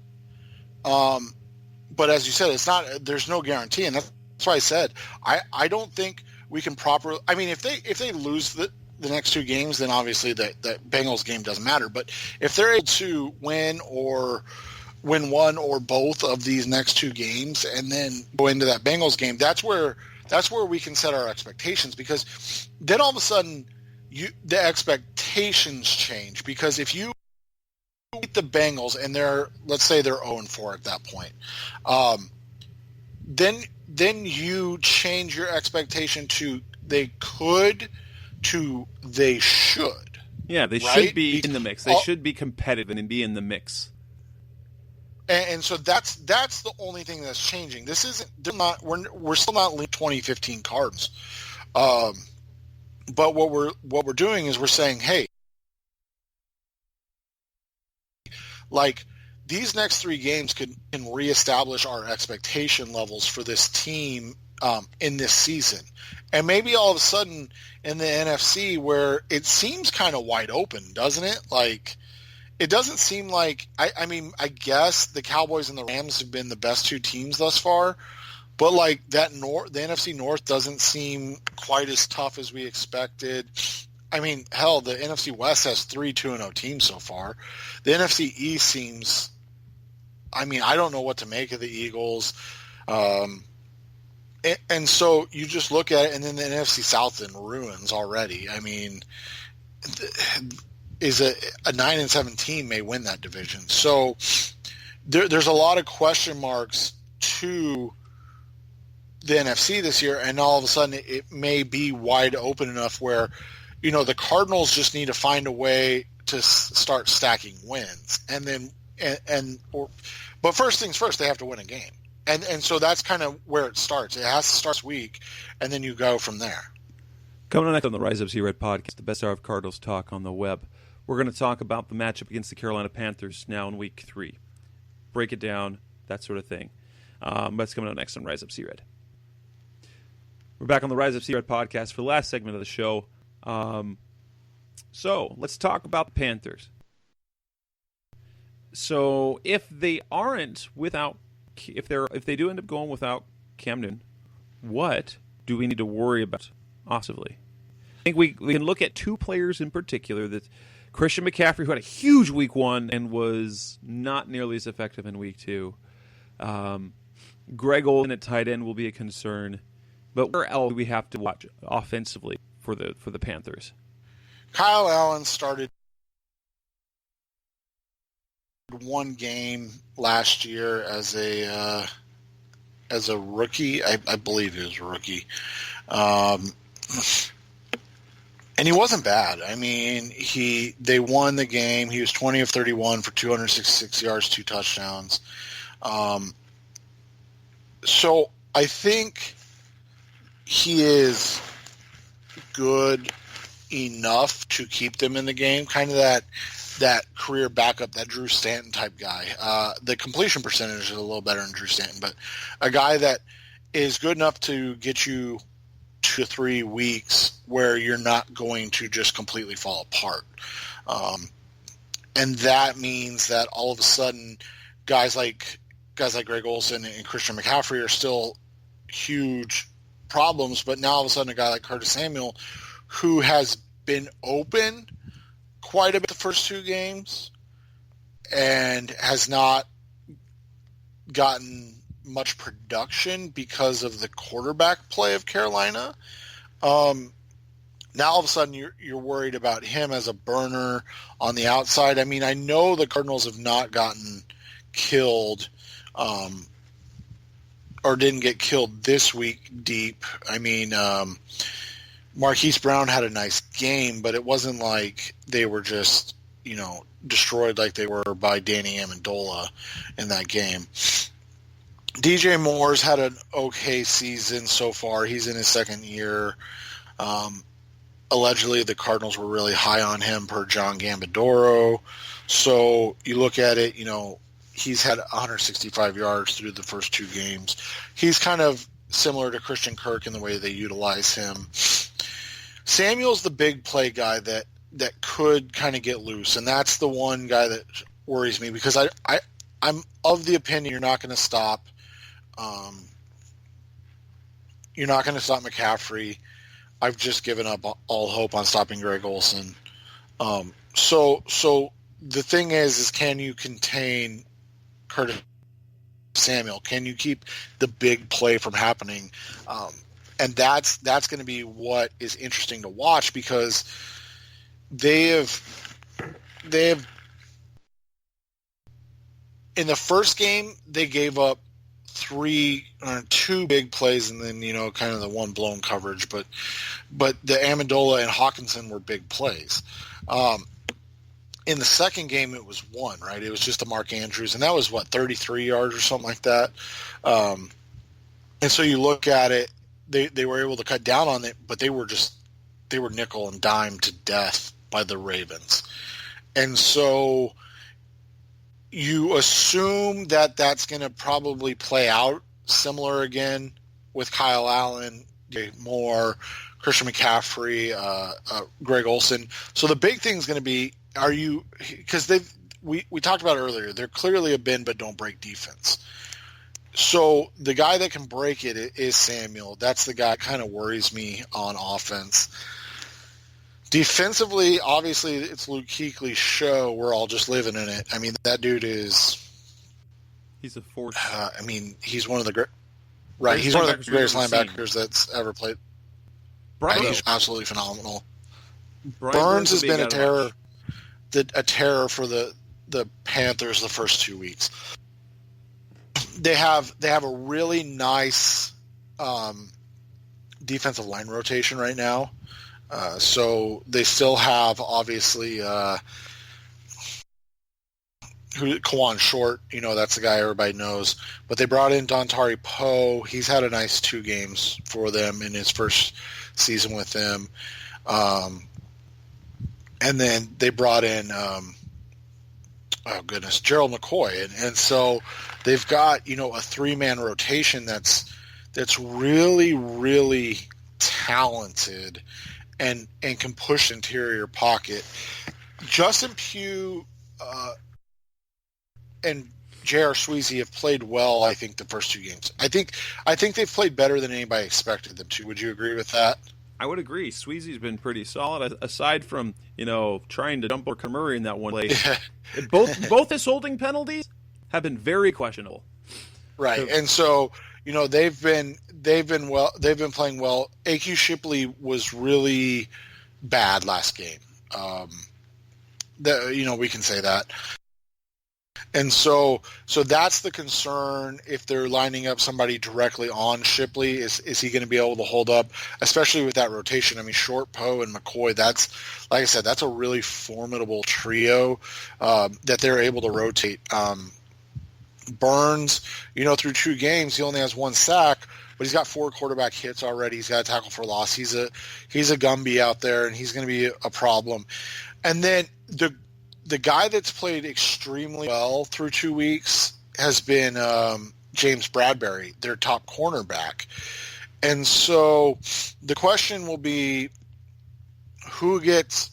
But as you said, there's no guarantee, and that's why I said, I don't think we can properly, I mean, if they lose the next 2 games, then obviously the Bengals game doesn't matter. But if they're able to win one or both of these next 2 games and then go into that Bengals game, that's where we can set our expectations, because then all of a sudden the expectations change. Because if you beat the Bengals and let's say they're 0-4 at that point, then you change your expectation to they could to they should. Yeah, they right? should be in the mix. They should be competitive and be in the mix. And so that's the only thing that's changing. This isn't. We're still not 2015 Cardinals. But what we're doing is we're saying, hey, like these next 3 games can reestablish our expectation levels for this team in this season. And maybe all of a sudden in the NFC, where it seems kind of wide open, doesn't it? Like, it doesn't seem like – I mean, I guess the Cowboys and the Rams have been the best 2 teams thus far. But, like, the NFC North doesn't seem quite as tough as we expected. I mean, hell, the NFC West has 3 2-0 teams so far. The NFC East seems – I mean, I don't know what to make of the Eagles. And so you just look at it, and then the NFC South in ruins already. I mean, is a 9-7 team may win that division. So there's a lot of question marks to the NFC this year, and all of a sudden it may be wide open enough where, the Cardinals just need to find a way to start stacking wins, but first things first, they have to win a game. And so that's kind of where it starts. It has to start this week, and then you go from there. Coming on next on the Rise Up See Red podcast, the best hour of Cardinals talk on the web. We're going to talk about the matchup against the Carolina Panthers now in Week 3. Break it down, that sort of thing. That's coming up next on Rise Up See Red. We're back on the Rise Up See Red podcast for the last segment of the show. So let's talk about the Panthers. So if they do end up going without Cam Newton, what do we need to worry about offensively? I think we can look at two players in particular. That Christian McCaffrey, who had a huge Week 1 and was not nearly as effective in Week 2. Greg Olsen at tight end will be a concern. But where else do we have to watch offensively for the Panthers? Kyle Allen started one game last year as a rookie. I believe he was a rookie. And he wasn't bad. I mean, they won the game. He was 20 of 31 for 266 yards, 2 touchdowns. So I think he is good enough to keep them in the game. Kind of that career backup, that Drew Stanton type guy. The completion percentage is a little better than Drew Stanton, but a guy that is good enough to get you 2 to 3 weeks where you're not going to just completely fall apart. And that means that all of a sudden guys like Greg Olsen and Christian McCaffrey are still huge problems, but now all of a sudden a guy like Curtis Samuel, who has been open quite a bit the first 2 games and has not gotten much production because of the quarterback play of Carolina. Now all of a sudden you're worried about him as a burner on the outside. I mean, I know the Cardinals have not gotten killed or didn't get killed this week deep. I mean, Marquise Brown had a nice game, but it wasn't like they were just, destroyed like they were by Danny Amendola in that game. DJ Moore's had an okay season so far. He's in his second year. Allegedly, the Cardinals were really high on him per John Gambadoro. So you look at it, he's had 165 yards through the first 2 games. He's kind of similar to Christian Kirk in the way they utilize him. Samuel's the big play guy that could kind of get loose, and that's the one guy that worries me because I'm of the opinion you're not going to stop. You're not going to stop McCaffrey. I've just given up all hope on stopping Greg Olsen. So the thing is can you contain Curtis Samuel? Can you keep the big play from happening? And that's going to be what is interesting to watch because they have in the first game they gave up 2 big plays and then kind of the one blown coverage, but the Amendola and Hawkinson were big plays. In the second game it was 1, right? It was just a Mark Andrews, and that was 33 yards or something like that. And so you look at it, they were able to cut down on it, but they were nickel and dime to death by the Ravens. And so you assume that that's going to probably play out similar again with Kyle Allen, Moore, Christian McCaffrey, Greg Olsen. So the big thing is going to be, because we talked about it earlier, they're clearly a bend but don't break defense. So the guy that can break it is Samuel. That's the guy that kind of worries me on offense. Defensively, obviously, it's Luke Kuechly's show. We're all just living in it. I mean, that dude is... He's a force. he's one of the great... Right, he's one of the greatest we've ever linebackers that's ever played. Bravo. He's absolutely phenomenal. Brian Burns has being been a out of terror, March. a terror for the Panthers the first 2 weeks. They have a really nice defensive line rotation right now. So they still have obviously Kawan Short, that's the guy everybody knows. But they brought in Dontari Poe. He's had a nice 2 games for them in his first season with them. And then they brought in, Gerald McCoy. And so they've got, a 3-man rotation that's really, really talented and can push interior pocket. Justin Pugh and J.R. Sweezy have played well, I think, the first 2 games. I think they've played better than anybody expected them to. Would you agree with that? I would agree. Sweezy's been pretty solid, aside from, trying to dump Murray in that one play. Both his holding penalties have been very questionable. Right. And so, they've been playing well. AQ Shipley was really bad last game. We can say that. And so that's the concern if they're lining up somebody directly on Shipley. Is he going to be able to hold up, especially with that rotation? I mean, Short, Poe, and McCoy, that's, like I said, that's a really formidable trio that they're able to rotate. Burns, through 2 games, he only has 1 sack, but he's got 4 quarterback hits already. He's got a tackle for loss. He's a Gumby out there, and he's going to be a problem. And then the guy that's played extremely well through 2 weeks has been James Bradbury, their top cornerback. And so the question will be, who gets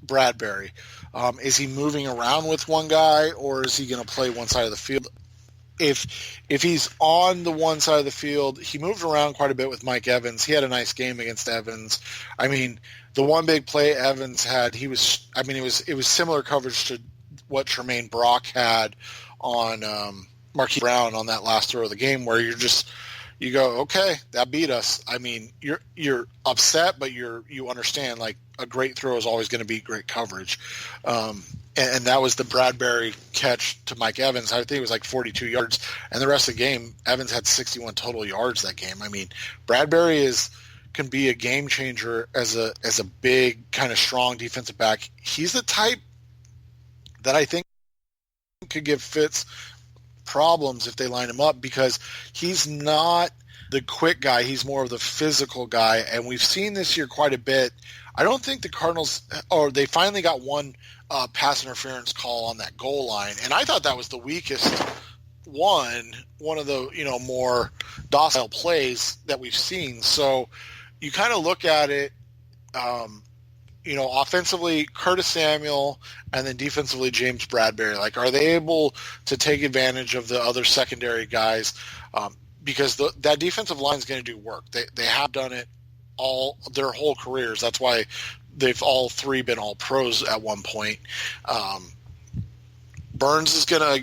Bradbury? Is he moving around with one guy, or is he going to play one side of the field? If he's on the one side of the field, he moved around quite a bit with Mike Evans. He had a nice game against Evans. I mean, the one big play Evans had, it was similar coverage to what Tremaine Brock had on Marquise Brown on that last throw of the game, where you go, okay, that beat us. I mean, you're upset, but you understand, like, a great throw is always going to beat great coverage. And that was the Bradbury catch to Mike Evans. I think it was like 42 yards. And the rest of the game, Evans had 61 total yards that game. I mean, Bradbury can be a game changer as a big, kind of strong defensive back. He's the type that I think could give Fitz problems if they line him up, because he's not the quick guy. He's more of the physical guy. And we've seen this year quite a bit. I don't think the Cardinals, they finally got one pass interference call on that goal line, and I thought that was the weakest one of the more docile plays that we've seen. So you kind of look at it, offensively Curtis Samuel, and then defensively James Bradbury. Like, are they able to take advantage of the other secondary guys? Because that defensive line is going to do work. They have done it all their whole careers. That's why they've all 3 been all pros at one point. Burns is gonna,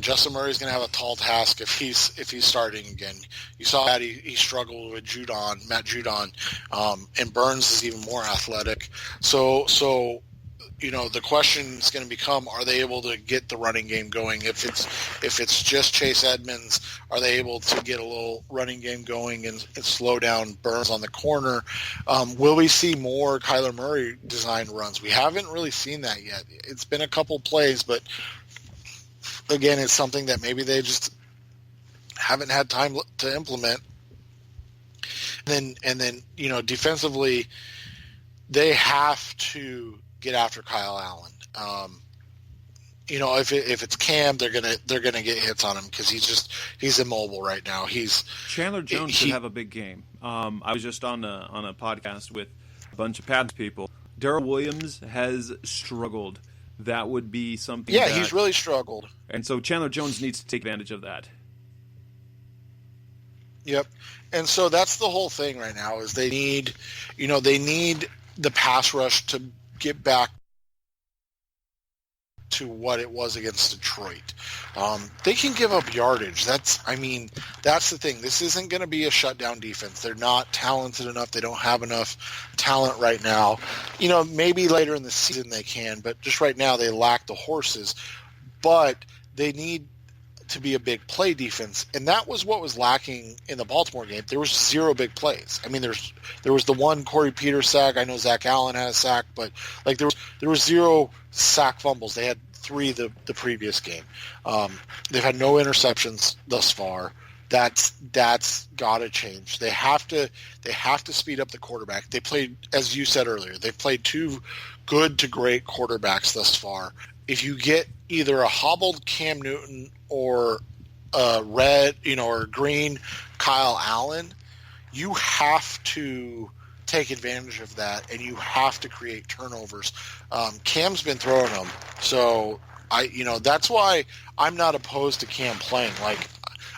Justin Murray's gonna have a tall task if he's starting again. You saw that he struggled with Matt Judon, and Burns is even more athletic. So the question is going to become, are they able to get the running game going? If it's just Chase Edmonds, are they able to get a little running game going and slow down Burns on the corner? Will we see more Kyler Murray design runs? We haven't really seen that yet. It's been a couple plays, but again, it's something that maybe they just haven't had time to implement. And then defensively, they have to get after Kyle Allen. If it's Cam, they're gonna get hits on him because he's immobile right now. Chandler Jones should have a big game. I was just on a podcast with a bunch of Pats people. Darrell Williams has struggled. That would be something. Yeah, he's really struggled. And so Chandler Jones needs to take advantage of that. Yep. And so that's the whole thing right now is they need the pass rush to get back to what it was against Detroit. They can give up yardage. That's the thing. This isn't going to be a shutdown defense. They're not talented enough. They don't have enough talent right now. Maybe later in the season they can, but just right now they lack the horses. But they need to be a big play defense, and that was what was lacking in the Baltimore game. There was 0 big plays. I mean, there was the one Corey Peters sack. I know Zach Allen had a sack, but like there was 0 sack fumbles. They had 3 the previous game. They've had no interceptions thus far. That's got to change. They have to speed up the quarterback. They played, as you said earlier, they've played 2 good to great quarterbacks thus far. If you get either a hobbled Cam Newton or a red, or a green Kyle Allen, you have to take advantage of that, and you have to create turnovers. Cam's been throwing them, so that's why I'm not opposed to Cam playing. Like,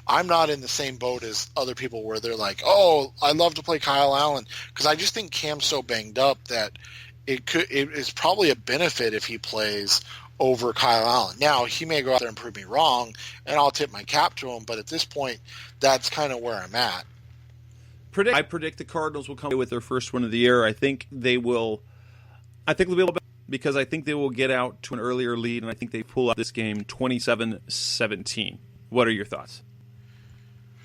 I'm not in the same boat as other people where they're like, "Oh, I love to play Kyle Allen," because I just think Cam's so banged up that it is probably a benefit if he plays over Kyle Allen. Now, he may go out there and prove me wrong, and I'll tip my cap to him, but at this point, that's kind of where I'm at. I predict the Cardinals will come away with their first win of the year. I think they'll be able to, because I think they will get out to an earlier lead, and I think they pull out this game 27-17. What are your thoughts?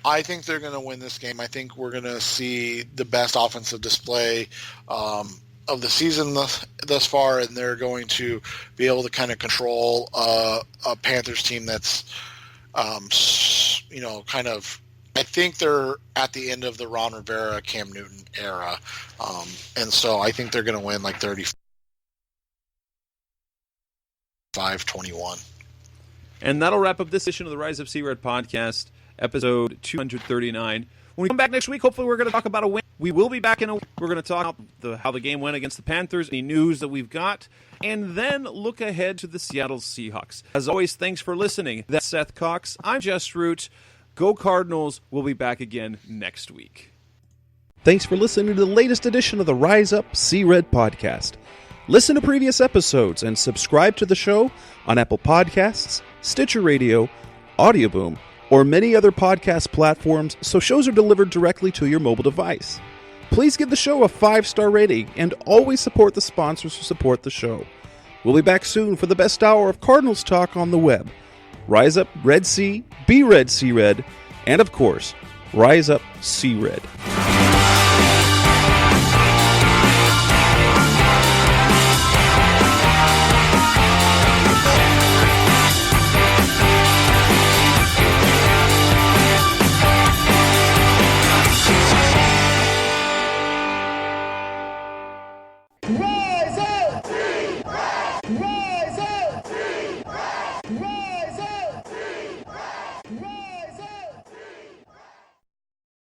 I think they're going to win this game. I think we're going to see the best offensive display of the season thus far, and they're going to be able to kind of control a Panthers team that's, kind of. I think they're at the end of the Ron Rivera, Cam Newton era, and so I think they're going to win like 35-21. And that'll wrap up this edition of the Rise Up C-Red podcast, episode 239. When we come back next week, hopefully we're going to talk about a win. We will be back in a week. We're going to talk about how the game went against the Panthers, any news that we've got, and then look ahead to the Seattle Seahawks. As always, thanks for listening. That's Seth Cox. I'm Jess Root. Go Cardinals. We'll be back again next week. Thanks for listening to the latest edition of the Rise Up C-Red podcast. Listen to previous episodes and subscribe to the show on Apple Podcasts, Stitcher Radio, Audioboom, or many other podcast platforms so shows are delivered directly to your mobile device. Please give the show a 5-star rating and always support the sponsors who support the show. We'll be back soon for the best hour of Cardinals talk on the web. Rise up, Red Sea, be Red Sea Red, and of course, Rise up, Sea Red.